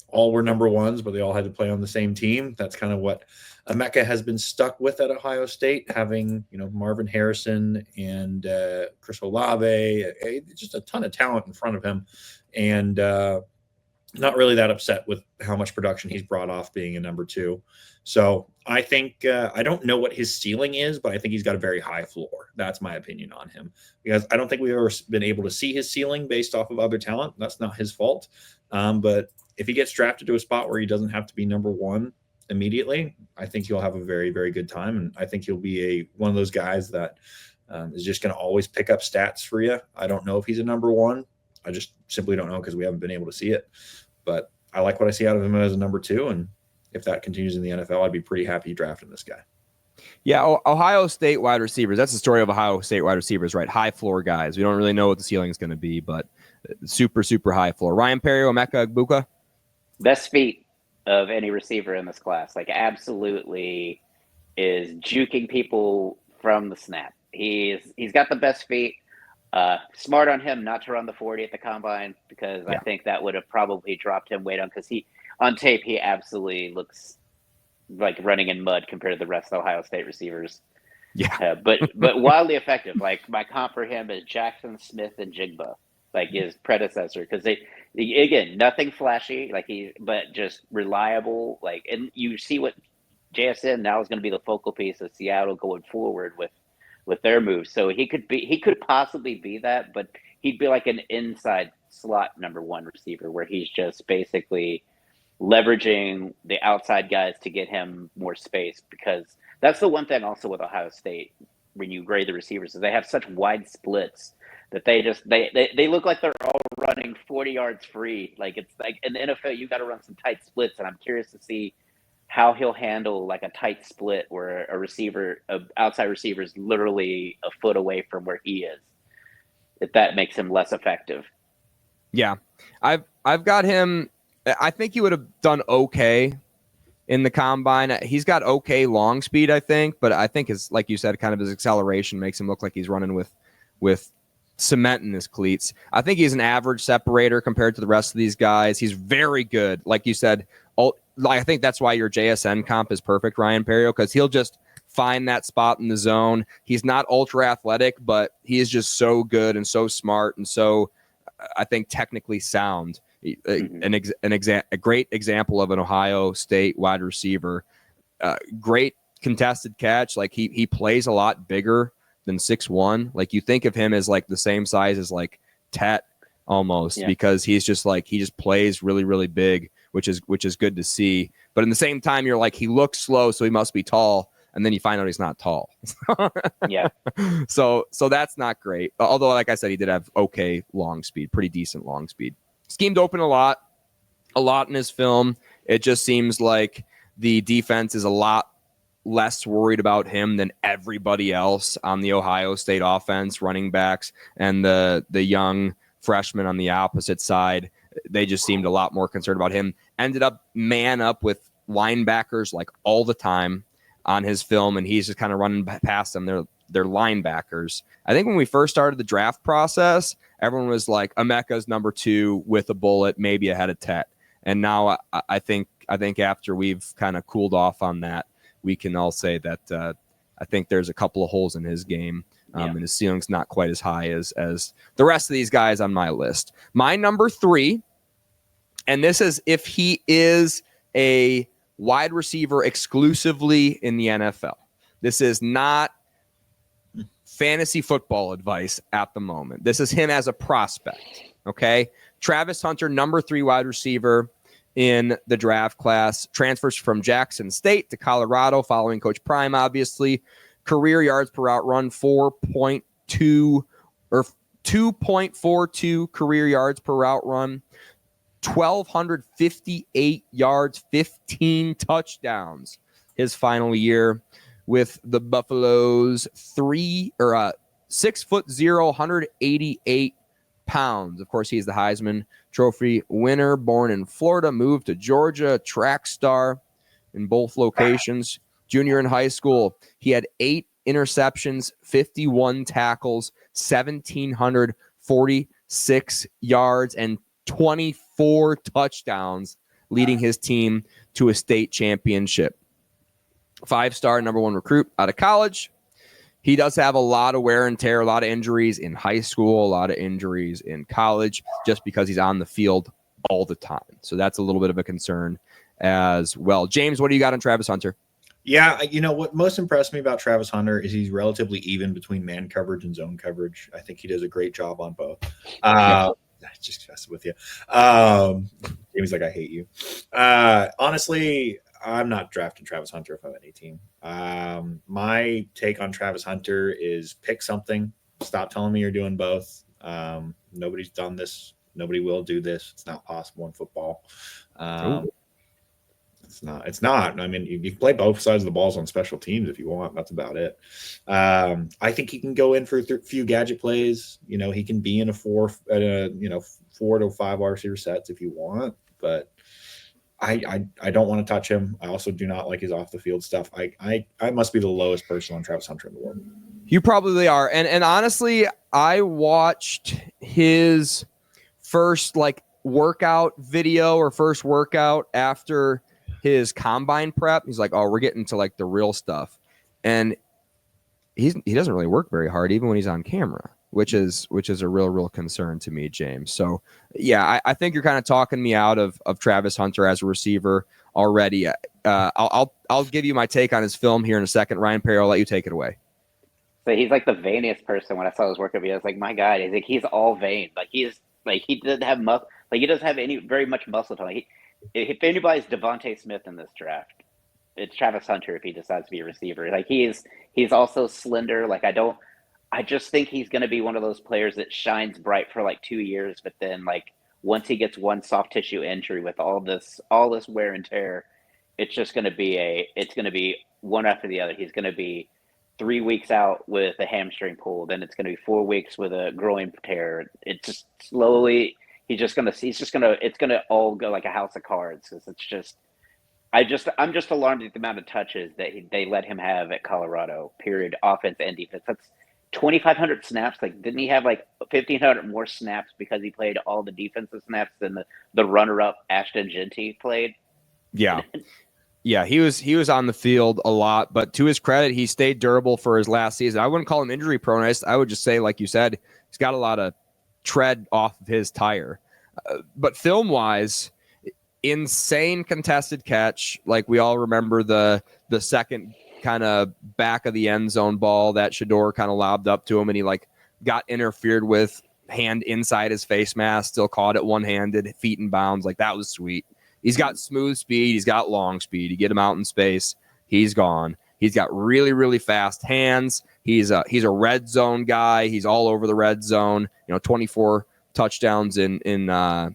all were number ones, but they all had to play on the same team. That's kind of what Emeka has been stuck with at Ohio State, having, Marvin Harrison and Chris Olave, just a ton of talent in front of him. And not really that upset with how much production he's brought off being a number 2. So I think, I don't know what his ceiling is, but I think he's got a very high floor. That's my opinion on him, because I don't think we've ever been able to see his ceiling based off of other talent. That's not his fault. But if he gets drafted to a spot where he doesn't have to be number 1 immediately, I think he'll have a very, very good time. And I think he'll be one of those guys that is just going to always pick up stats for you. I don't know if he's a number 1. I just simply don't know, because we haven't been able to see it. But I like what I see out of him as a number 2. And if that continues in the NFL, I'd be pretty happy drafting this guy. Yeah, Ohio State wide receivers. That's the story of Ohio State wide receivers, right? High floor guys. We don't really know what the ceiling is going to be, but super, super high floor. Ryan Perrio, Emeka Egbuka. Best feet of any receiver in this class. Like, absolutely is juking people from the snap. He's got the best feet. Smart on him not to run the 40 at the combine, because I think that would have probably dropped him weight because on tape he absolutely looks like running in mud compared to the rest of Ohio State receivers. Yeah, but wildly effective. Like, my comp for him is Jackson Smith and Jigba, like his predecessor, because they again, nothing flashy, but just reliable. Like, and you see what JSN now is going to be the focal piece of Seattle going forward with their moves. So he could possibly be that, but he'd be like an inside slot number one receiver, where he's just basically leveraging the outside guys to get him more space, because that's the one thing also with Ohio State when you grade the receivers is they have such wide splits that they look like they're all running 40 yards free. Like, it's like in the NFL you got to run some tight splits, and I'm curious to see how he'll handle like a tight split where a outside receiver is literally a foot away from where he is, if that makes him less effective. Yeah, I've got him. I think he would have done okay in the combine. He's got okay long speed, I think, but I think like you said, kind of his acceleration makes him look like he's running with cement in his cleats. I think he's an average separator compared to the rest of these guys. He's very good, like you said. I think that's why your JSN comp is perfect, Ryan Perrio, because he'll just find that spot in the zone. He's not ultra athletic, but he is just so good and so smart and so, I think, technically sound. A great example of an Ohio State wide receiver. Great contested catch. Like, he plays a lot bigger than 6'1". Like, you think of him as like the same size as like Tet almost, because he just plays really, really big, which is good to see. But in the same time, you're like, he looks slow, so he must be tall. And then you find out he's not tall. Yeah. So that's not great. Although, like I said, he did have okay long speed, pretty decent long speed. Schemed open a lot in his film. It just seems like the defense is a lot less worried about him than everybody else on the Ohio State offense, running backs and the young freshmen on the opposite side. They just seemed a lot more concerned about him. Ended up man up with linebackers like all the time on his film, and he's just kind of running past them. They're linebackers. I think when we first started the draft process, everyone was like, Emeka's number 2 with a bullet, maybe ahead of Tet. And now I think after we've kind of cooled off on that, we can all say that I think there's a couple of holes in his game, and his ceiling's not quite as high as the rest of these guys on my list. My number 3, and this is if he is a wide receiver exclusively in the NFL. This is not fantasy football advice at the moment. This is him as a prospect, okay? Travis Hunter, number 3 wide receiver in the draft class, transfers from Jackson State to Colorado following Coach Prime, obviously. Career yards per route run, 4.2 or 2.42 career yards per route run. 1,258 yards, 15 touchdowns his final year with the Buffaloes. 6'0", 188 pounds. Of course, he's the Heisman Trophy winner, born in Florida, moved to Georgia, track star in both locations. Junior in high school, he had 8 interceptions, 51 tackles, 1,746 yards, and 24 touchdowns, leading his team to a state championship. 5-star number 1 recruit out of college. He does have a lot of wear and tear, a lot of injuries in high school, a lot of injuries in college, just because he's on the field all the time. So that's a little bit of a concern as well. James, what do you got on Travis Hunter? Yeah, what most impressed me about Travis Hunter is he's relatively even between man coverage and zone coverage. I think he does a great job on both. Just messing with you. Jamie's like, I hate you. Honestly, I'm not drafting Travis Hunter if I'm at 18. My take on Travis Hunter is pick something. Stop telling me you're doing both. Nobody's done this. Nobody will do this. It's not possible in football. It's not. I mean, you can play both sides of the balls on special teams if you want. That's about it. I think he can go in for a few gadget plays. He can be in a 4 to 5 wide receiver sets if you want, but I don't want to touch him. I also do not like his off the field stuff. I must be the lowest person on Travis Hunter in the world. You probably are. And honestly, I watched his first workout video or first workout after his combine prep. He's like, oh, we're getting to the real stuff. And he doesn't really work very hard even when he's on camera, which is a real concern to me, James. So yeah, I think you're kind of talking me out of Travis Hunter as a receiver already. I'll give you my take on his film here in a second. Ryan Perrio, I'll let you take it away. So he's like the veiniest person. When I saw his workout video, I was like, my God, he's all vein. He doesn't have muscle. He doesn't have any very much muscle tone. If anybody's Devontae Smith in this draft, it's Travis Hunter. If he decides to be a receiver, he's also slender. I just think he's going to be one of those players that shines bright for 2 years, but then once he gets one soft tissue injury with all this wear and tear, it's just going to be one after the other. He's going to be 3 weeks out with a hamstring pull, then it's going to be 4 weeks with a groin tear. It's just slowly it's going to all go like a house of cards. Because it's just, I'm just alarmed at the amount of touches that they let him have at Colorado. Period, offense and defense. That's 2,500 snaps. Didn't he have 1,500 more snaps because he played all the defensive snaps than the runner-up Ashton Genty played? Yeah. Yeah, he was on the field a lot, but to his credit, he stayed durable for his last season. I wouldn't call him injury prone. I would just say, like you said, he's got a lot of tread off of his tire. But film-wise, insane contested catch. We all remember the second kind of back of the end zone ball that Shedeur kind of lobbed up to him, and he got interfered with, hand inside his face mask, still caught it one-handed, feet in bounds. That was sweet. He's got smooth speed. He's got long speed. You get him out in space, he's gone. He's got really, really fast hands. He's a red zone guy. He's all over the red zone. 24 touchdowns in high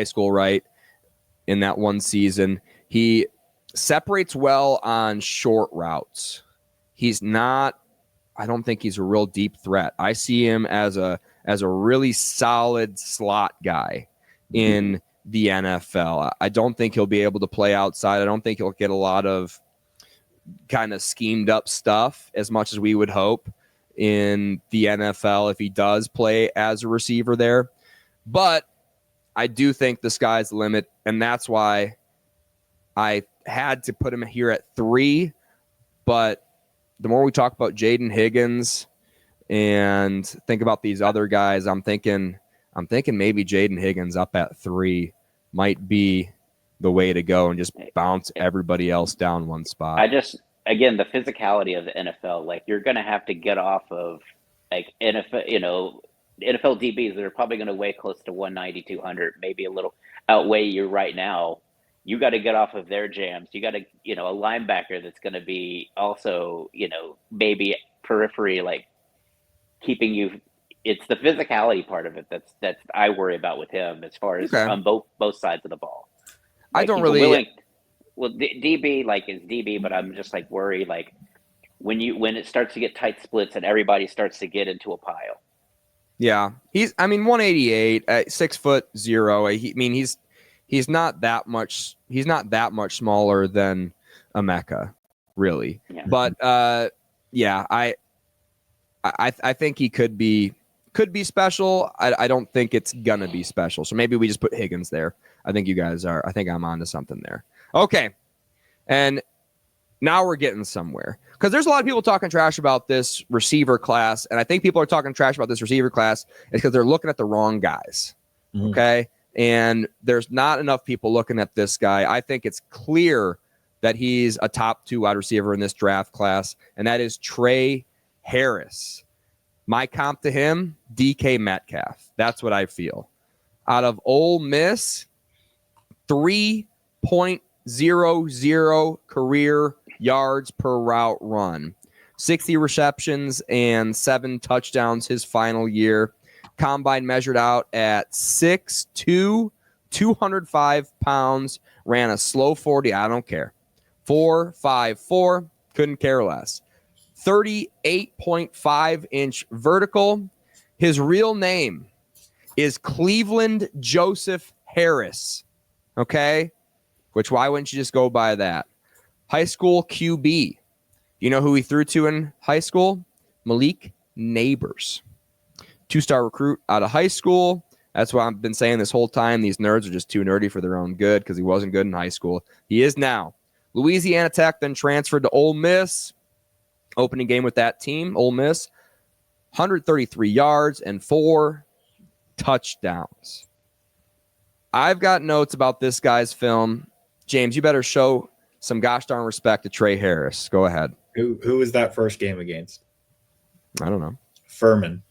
school, right? In that one season, he separates well on short routes. He's not. I don't think he's a real deep threat. I see him as a really solid slot guy in the NFL. I don't think he'll be able to play outside. I don't think he'll get a lot of kind of schemed up stuff as much as we would hope in the NFL if he does play as a receiver there. But I do think the sky's the limit, and that's why I had to put him here at 3. But the more we talk about Jaden Higgins and think about these other guys, I'm thinking maybe Jaden Higgins up at 3 might be the way to go and just bounce everybody else down one spot. Again, the physicality of the NFL, you're going to have to get off of NFL, NFL DBs that are probably going to weigh close to 190, 200, maybe a little outweigh you right now. You got to get off of their jams. You got to, a linebacker that's going to be also, maybe periphery, keeping you. It's the physicality part of it that's I worry about with him as far as on both sides of the ball. I don't really. DB is DB, but I'm just worried when it starts to get tight splits and everybody starts to get into a pile. Yeah, he's 188 at 6'0". He's not that much. He's not that much smaller than Emeka, really. Yeah. But I think he could be special. I don't think it's gonna be special. So maybe we just put Higgins there. I think you guys are. I think I'm onto something there. Okay, and now we're getting somewhere because there's a lot of people talking trash about this receiver class, and I think people are talking trash about this receiver class because they're looking at the wrong guys. Mm-hmm. Okay, and there's not enough people looking at this guy. I think it's clear that he's a top 2 wide receiver in this draft class, and that is Trey Harris. My comp to him, DK Metcalf. That's what I feel. Out of Ole Miss, 3.00 career yards per route run. 60 receptions and 7 touchdowns his final year. Combine measured out at 6'2", 205 pounds, ran a slow 40. I don't care. 4.54, couldn't care less. 38.5-inch vertical. His real name is Cleveland Joseph Harris. Okay? Which, why wouldn't you just go by that? High school QB. You know who he threw to in high school? Malik Neighbors. 2-star recruit out of high school. That's why I've been saying this whole time. These nerds are just too nerdy for their own good because he wasn't good in high school. He is now. Louisiana Tech then transferred to Ole Miss. Opening game with that team, Ole Miss. 133 yards and 4 touchdowns. I've got notes about this guy's film. James, you better show some gosh darn respect to Trey Harris. Go ahead. Who was that first game against? I don't know. Furman.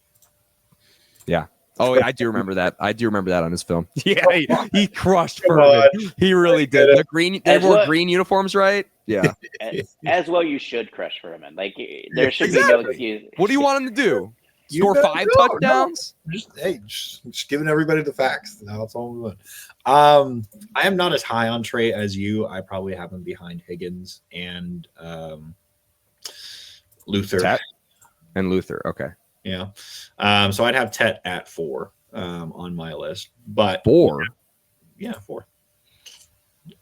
Yeah. Oh, I do remember that. I do remember that on his film. Yeah, he crushed Furman. He really did. They wore green uniforms, right? Yeah. As well, you should crush Furman. Like there should be no excuse. What do you want him to do? Score 5 touchdowns? No. Just giving everybody the facts. That's all we want. I am not as high on Trey as you. I probably have him behind Higgins and Luther. Tet and Luther. Okay. Yeah. So I'd have Tet at 4 on my list. But 4? Yeah, 4.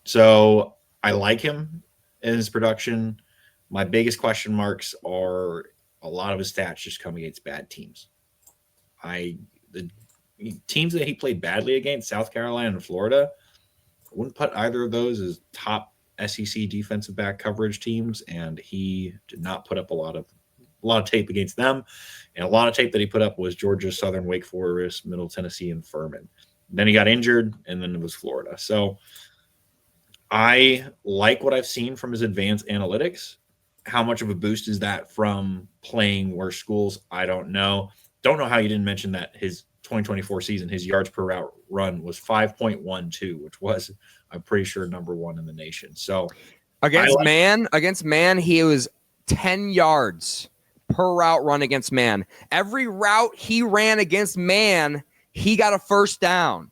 So I like him in his production. My biggest question marks are a lot of his stats just come against bad teams. The teams that he played badly against, South Carolina and Florida, I wouldn't put either of those as top SEC defensive back coverage teams, and he did not put up a lot of tape against them. And a lot of tape that he put up was Georgia, Southern, Wake Forest, Middle Tennessee, and Furman. Then he got injured, and then it was Florida. So I like what I've seen from his advanced analytics. How much of a boost is that from playing worse schools? I don't know. Don't know how you didn't mention that his 2024 season, his yards per route run was 5.12, which was, I'm pretty sure, number 1 in the nation. So against man, he was 10 yards per route run against man. Every route he ran against man, he got a first down.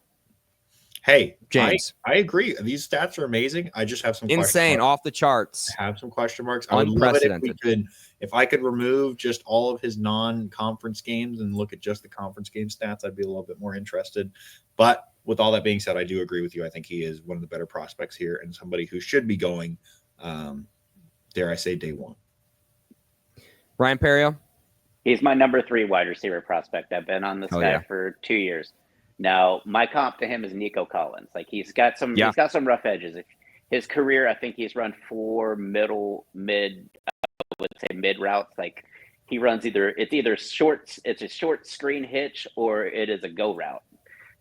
Hey, James, I agree. These stats are amazing. I just have some insane, off the charts. I have some question marks. I would love it if I could remove just all of his non-conference games and look at just the conference game stats. I'd be a little bit more interested. But with all that being said, I do agree with you. I think he is one of the better prospects here and somebody who should be going, dare I say, day 1. Ryan Perrio? He's my number 3 wide receiver prospect. I've been on this guy for 2 years. Now, my comp to him is Nico Collins. Like he's got some rough edges. His career, I think he's run 4 mid routes. Like he runs it's a short screen hitch or it is a go route.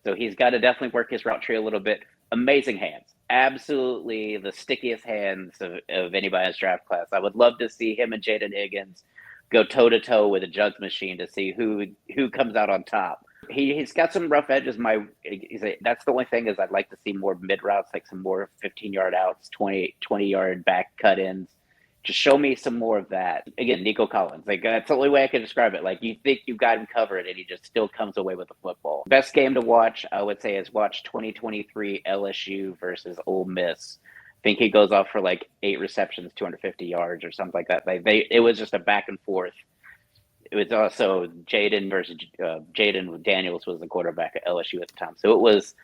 So he's got to definitely work his route tree a little bit. Amazing hands. Absolutely the stickiest hands of anybody's draft class. I would love to see him and Jaden Higgins go toe-to-toe with a jugs machine to see who comes out on top. He's got some rough edges. That's the only thing is I'd like to see more mid routes, like some more 15-yard outs, 20-yard back cut-ins. Just show me some more of that. Again, Nico Collins. Like that's the only way I can describe it. Like you think you've got him covered, and he just still comes away with the football. Best game to watch, I would say, is watch 2023 LSU versus Ole Miss. I think he goes off for like 8 receptions, 250 yards, or something like that. It was just a back and forth. It was also Jaden versus Jaden Daniels was the quarterback at LSU at the time, so it was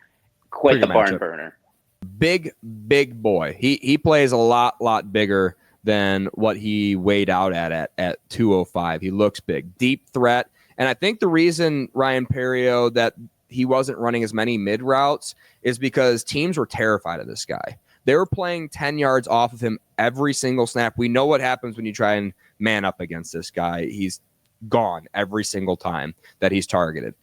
quite the barn burner. Big boy. He plays a lot bigger than what he weighed out at 205. He looks big, deep threat. And I think the reason, Ryan Perrio, that he wasn't running as many mid routes is because teams were terrified of this guy. They were playing 10 yards off of him every single snap. We know what happens when you try and man up against this guy. He's gone every single time that he's targeted.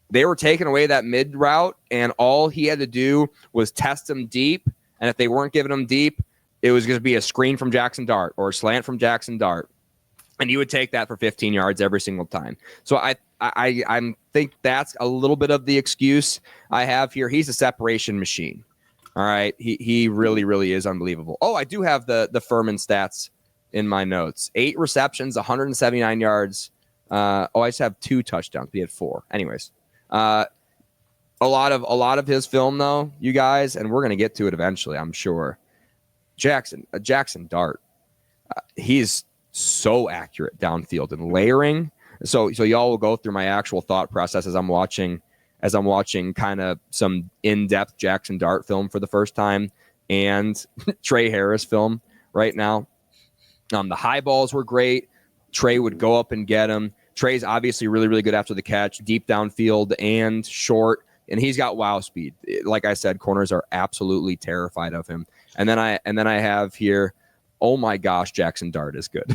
They were taking away that mid route, and all he had to do was test him deep. And if they weren't giving him deep, it was going to be a screen from Jackson Dart or a slant from Jackson Dart. And he would take that for 15 yards every single time. So I think that's a little bit of the excuse I have here. He's a separation machine. All right. He really is unbelievable. Oh, I do have the Furman stats in my notes. 8 receptions, 179 yards. I just have 2 touchdowns. We had 4. Anyways, A lot of his film, though, you guys, and we're going to get to it eventually, I'm sure. Jackson Dart, he's so accurate downfield and layering. So y'all will go through my actual thought process as I'm watching kind of some in-depth Jackson Dart film for the first time and Trey Harris film right now. The high balls were great. Trey would go up and get them. Trey's obviously really, really good after the catch, deep downfield and short. And he's got wow speed. Like I said, corners are absolutely terrified of him. And then I have here, oh my gosh, Jackson Dart is good.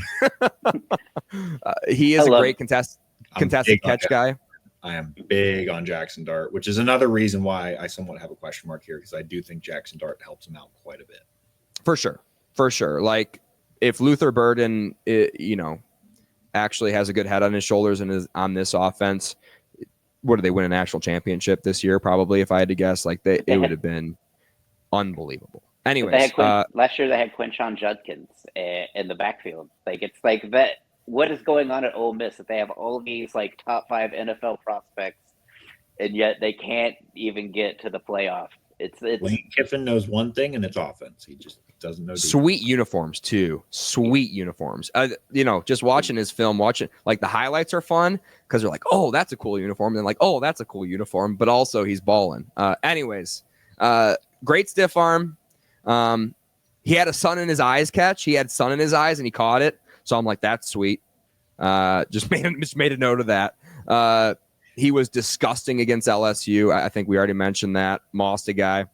He is a great contested catch guy. I am big on Jackson Dart, which is another reason why I somewhat have a question mark here, because I do think Jackson Dart helps him out quite a bit. For sure. Like if Luther Burden, actually has a good head on his shoulders and is on this offense, what did they win a national championship this year? Probably, if I had to guess, like it would have been unbelievable. Anyways, last year they had Quinshon Judkins in the backfield. Like it's like that. What is going on at Ole Miss that they have all these like top 5 NFL prospects, and yet they can't even get to the playoff? It's Lane Kiffin knows one thing, and it's offense. He just doesn't know. Sweet uniforms too. Sweet uniforms. Just watching his film, like the highlights are fun because they're like, oh, that's a cool uniform, and then like, oh, that's a cool uniform, but also he's balling. Anyways, great stiff arm. He had a sun in his eyes catch. He had sun in his eyes and he caught it. So I'm like, that's sweet. Just made a note of that. He was disgusting against LSU. I think we already mentioned that. Mossed a guy.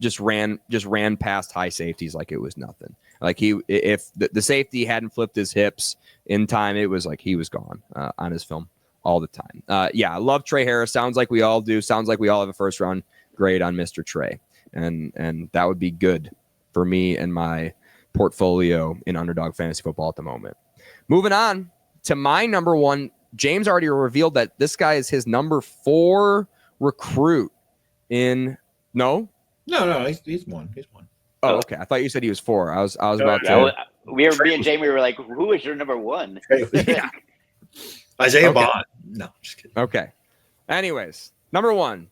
Just ran past high safeties like it was nothing. Like if the safety hadn't flipped his hips in time, it was like he was gone on his film all the time. I love Trey Harris. Sounds like we all do. Sounds like we all have a first round grade on Mr. Trey. And that would be good for me and my portfolio in Underdog Fantasy Football at the moment. Moving on to my number one. James already revealed that this guy is his number 4 recruit in No, he's one. Oh, okay. I thought you said he was 4. I was about to. Me and Jamie were like, who is your number 1? Yeah. Isaiah Bond. No, just kidding. Okay. Anyways, number 1.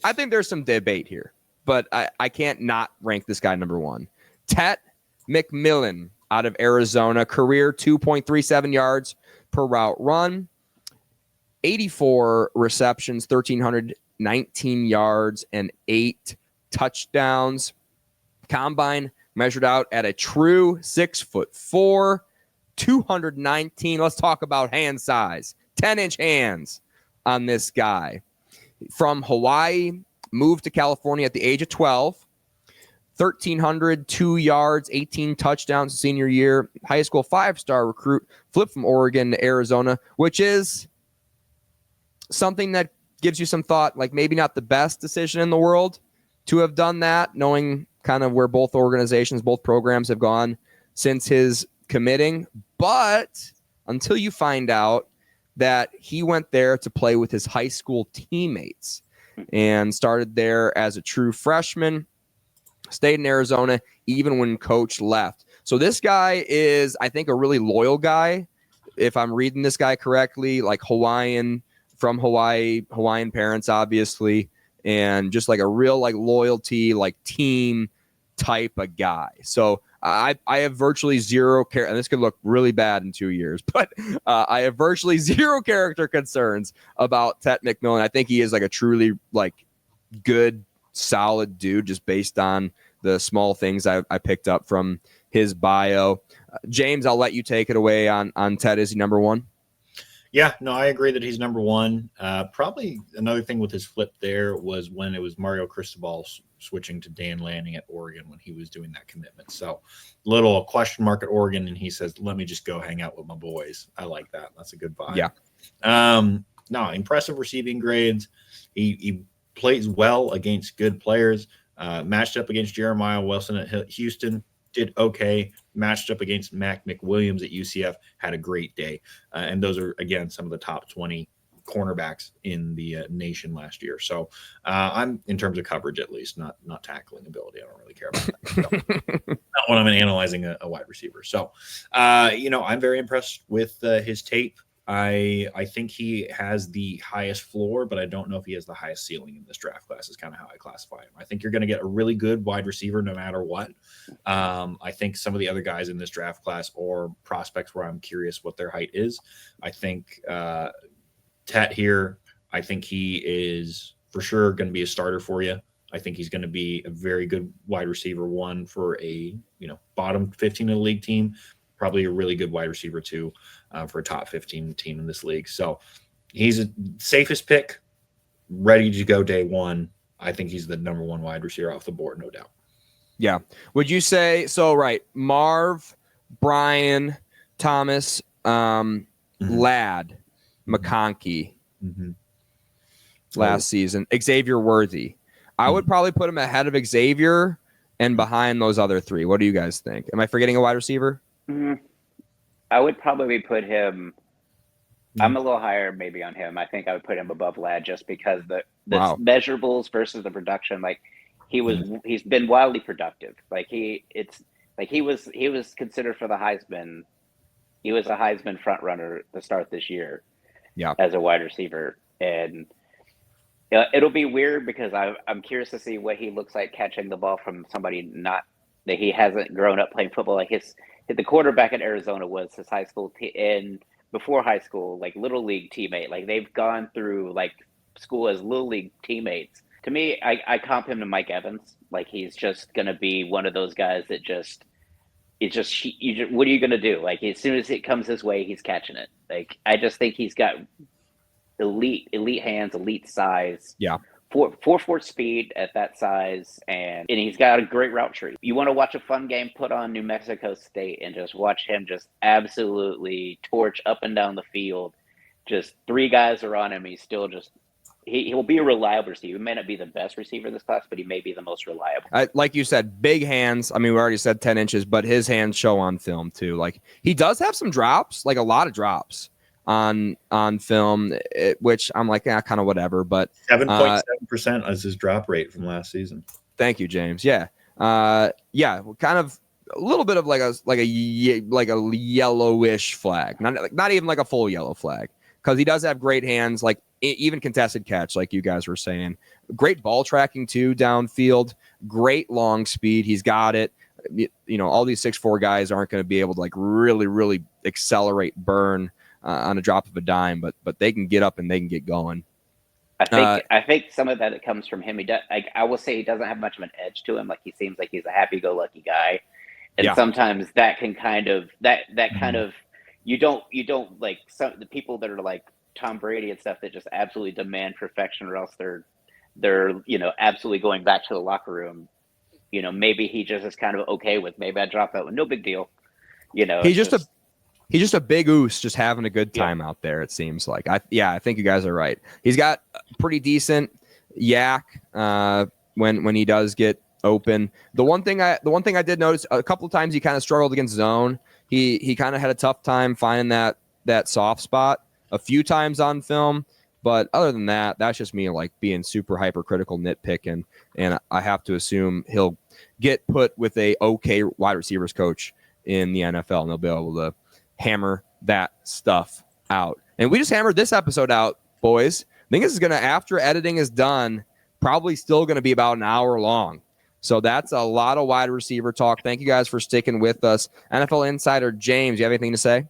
I think there's some debate here, but I can't not rank this guy number 1. Tet McMillan out of Arizona, career 2.37 yards per route run, 84 receptions, 1,319 yards, and 8 touchdowns. Combine measured out at a true 6'4", 219. Let's talk about hand size. 10-inch hands on this guy. From Hawaii, moved to California at the age of 12. 1,302 yards, 18 touchdowns senior year. High school 5-star recruit, flipped from Oregon to Arizona, which is something that gives you some thought, like maybe not the best decision in the world to have done that, knowing kind of where both programs have gone since his committing. But until you find out that he went there to play with his high school teammates and started there as a true freshman, stayed in Arizona even when coach left. So this guy is, I think, a really loyal guy. If I'm reading this guy correctly, like Hawaiian parents, obviously, and just like a real like loyalty, like team type of guy. So I have virtually zero care, and this could look really bad in 2 years, but I have virtually zero character concerns about Tet McMillan. I think he is like a truly like good, solid dude, just based on the small things I picked up from his bio. James, I'll let you take it away on Tet. Is he number 1? Yeah, no, I agree that he's number 1. Probably another thing with his flip there was when it was Mario Cristobal switching to Dan Lanning at Oregon when he was doing that commitment. So little question mark at Oregon, and he says, let me just go hang out with my boys. I like that. That's a good vibe. Yeah. No, impressive receiving grades. He plays well against good players. Matched up against Jeremiah Wilson at Houston, did okay. Matched up against Mac McWilliams at UCF, had a great day. And those are, again, some of the top 20 cornerbacks in the nation last year. So I'm, in terms of coverage at least, not tackling ability. I don't really care about that. So, not when I'm analyzing a wide receiver. So, I'm very impressed with his tape. I think he has the highest floor, but I don't know if he has the highest ceiling in this draft class is kind of how I classify him. I think you're going to get a really good wide receiver no matter what. I think some of the other guys in this draft class are prospects where I'm curious what their height is. I think Tet here, I think he is for sure going to be a starter for you. I think he's going to be a very good wide receiver one for a bottom 15 of the league team, probably a really good wide receiver two for a top 15 team in this league. So he's a safest pick, ready to go day one. I think he's the number one wide receiver off the board, no doubt. Yeah. Would you say so? Right, Marv, Brian, Thomas, Ladd, McConkey, last season, Xavier Worthy. I would probably put him ahead of Xavier and behind those other three. What do you guys think? Am I forgetting a wide receiver? I would probably put him. I'm a little higher maybe on him. I think I would put him above Ladd just because the measurables versus the production. Like he's been wildly productive. Like he was considered for the Heisman. He was a Heisman front runner to start this year. Yeah, as a wide receiver, and it'll be weird because I'm curious to see what he looks like catching the ball from somebody not that he hasn't grown up playing football. Like the quarterback at Arizona was his high school and before high school, like little league teammate. Like they've gone through like school as little league teammates. To me, I comp him to Mike Evans. Like he's just gonna be one of those guys that what are you gonna do? Like as soon as it comes his way, he's catching it. Like I just think he's got elite hands, elite size. Yeah. 4.4 speed at that size, and he's got a great route tree. You want to watch a fun game, put on New Mexico State and just watch him just absolutely torch up and down the field. Just three guys are on him. He's still just he'll be a reliable receiver. He may not be the best receiver in this class, but he may be the most reliable. Like you said, big hands. I mean, we already said 10 inches, but his hands show on film too. Like he does have some drops, like a lot of drops on film, which I'm like, kind of whatever. But 7.7% is his drop rate from last season. Thank you, James. Yeah, kind of a little bit of like a yellowish flag, not even like a full yellow flag, because he does have great hands, like even contested catch, like you guys were saying. Great ball tracking too, downfield. Great long speed. He's got it. All these 6'4" guys aren't going to be able to like really, really accelerate burn on a drop of a dime, but they can get up and they can get going. I think some of that comes from him. I will say he doesn't have much of an edge to him. Like he seems like he's a happy-go-lucky guy, and sometimes that can kind of you don't like some the people that are like Tom Brady and stuff that just absolutely demand perfection, or else they're absolutely going back to the locker room. Maybe he just is kind of okay with maybe I dropped that one, no big deal. He's just a big oos, just having a good time out there, it seems like. I think you guys are right. He's got pretty decent yak when he does get open. The one thing I did notice, a couple of times he kind of struggled against zone. He kind of had a tough time finding that soft spot a few times on film. But other than that, that's just me like being super hypercritical, nitpicking. And I have to assume he'll get put with a okay wide receivers coach in the NFL, and they'll be able to hammer that stuff out. And we just hammered this episode out, boys. I think this is gonna, after editing is done, probably still gonna be about an hour long. So that's a lot of wide receiver talk. Thank you guys for sticking with us. NFL Insider James, you have anything to say?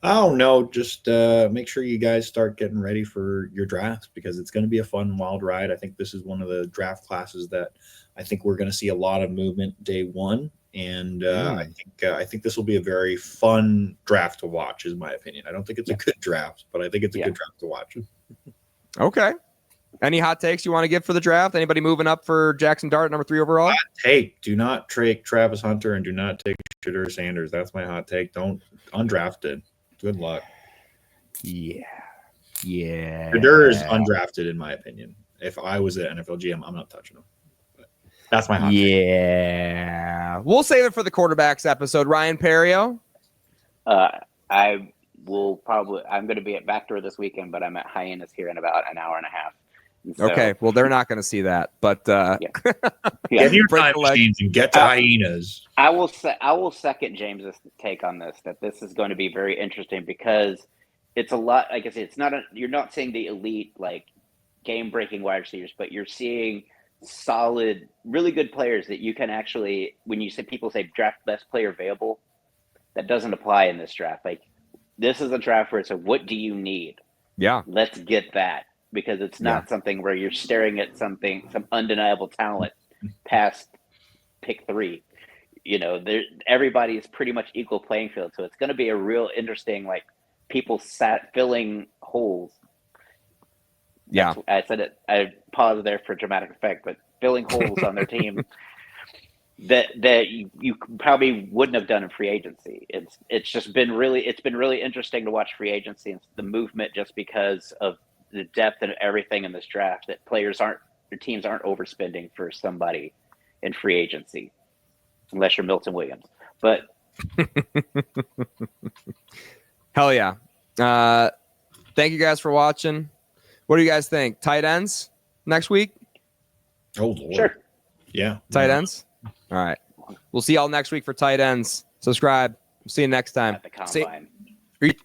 Oh no, just make sure you guys start getting ready for your drafts, because it's going to be a fun, wild ride. I think this is one of the draft classes that I think we're going to see a lot of movement day one. And I think this will be a very fun draft to watch, is my opinion. I don't think it's a good draft, but I think it's a good draft to watch. Okay. Any hot takes you want to give for the draft? Anybody moving up for Jackson Dart, number 3 overall? Hot take: do not take Travis Hunter and do not take Shedeur Sanders. That's my hot take. Don't undrafted. Good luck. Yeah. Shedeur is undrafted, in my opinion. If I was an NFL GM, I'm not touching him. That's my hot take. Yeah. We'll save it for the quarterbacks episode. Ryan Perrio? I'm going to be at Backdoor this weekend, but I'm at Hyenas here in about an hour and a half. So, okay. Well, they're not going to see that, but get your time machines and get to Hyenas. I will second James's take on this, that this is going to be very interesting, because it's a lot. Like I said, it's not you're not seeing the elite like game-breaking wide receivers, but you're seeing solid, really good players that you can actually. When you say people say draft best player available, that doesn't apply in this draft. Like this is a draft where it's what do you need? Yeah, let's get that, because it's not something where you're staring at some undeniable talent past pick 3. Everybody is pretty much equal playing field, so it's going to be a real interesting like people filling holes. I said it. I paused there for dramatic effect, but filling holes on their team that you probably wouldn't have done in free agency. It's been really interesting to watch free agency and the movement, just because of the depth and everything in this draft, that their teams aren't overspending for somebody in free agency, unless you're Milton Williams. But hell yeah. Thank you guys for watching. What do you guys think? Tight ends next week? Oh, Lord. Sure. Yeah. Tight ends? All right. We'll see y'all next week for tight ends. Subscribe. We'll see you next time. At the combine.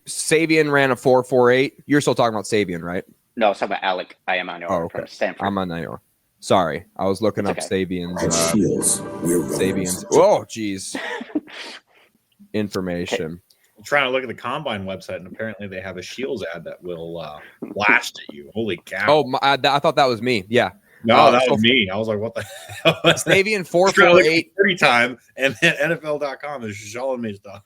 Savian ran a 4.48. You're still talking about Savian, right? No, I was talking about Alec Ayamano from Stanford. Ayamano. Sorry. I was looking up Savian's. Savian's. Oh, geez. Information. I'm trying to look at the combine website, and apparently they have a Shields ad that will blast at you. Holy cow. Oh, I thought that was me. Yeah. No, that was me. I was like, what the hell? Savian 4.48 30 time, and then NFL.com is showing me stuff.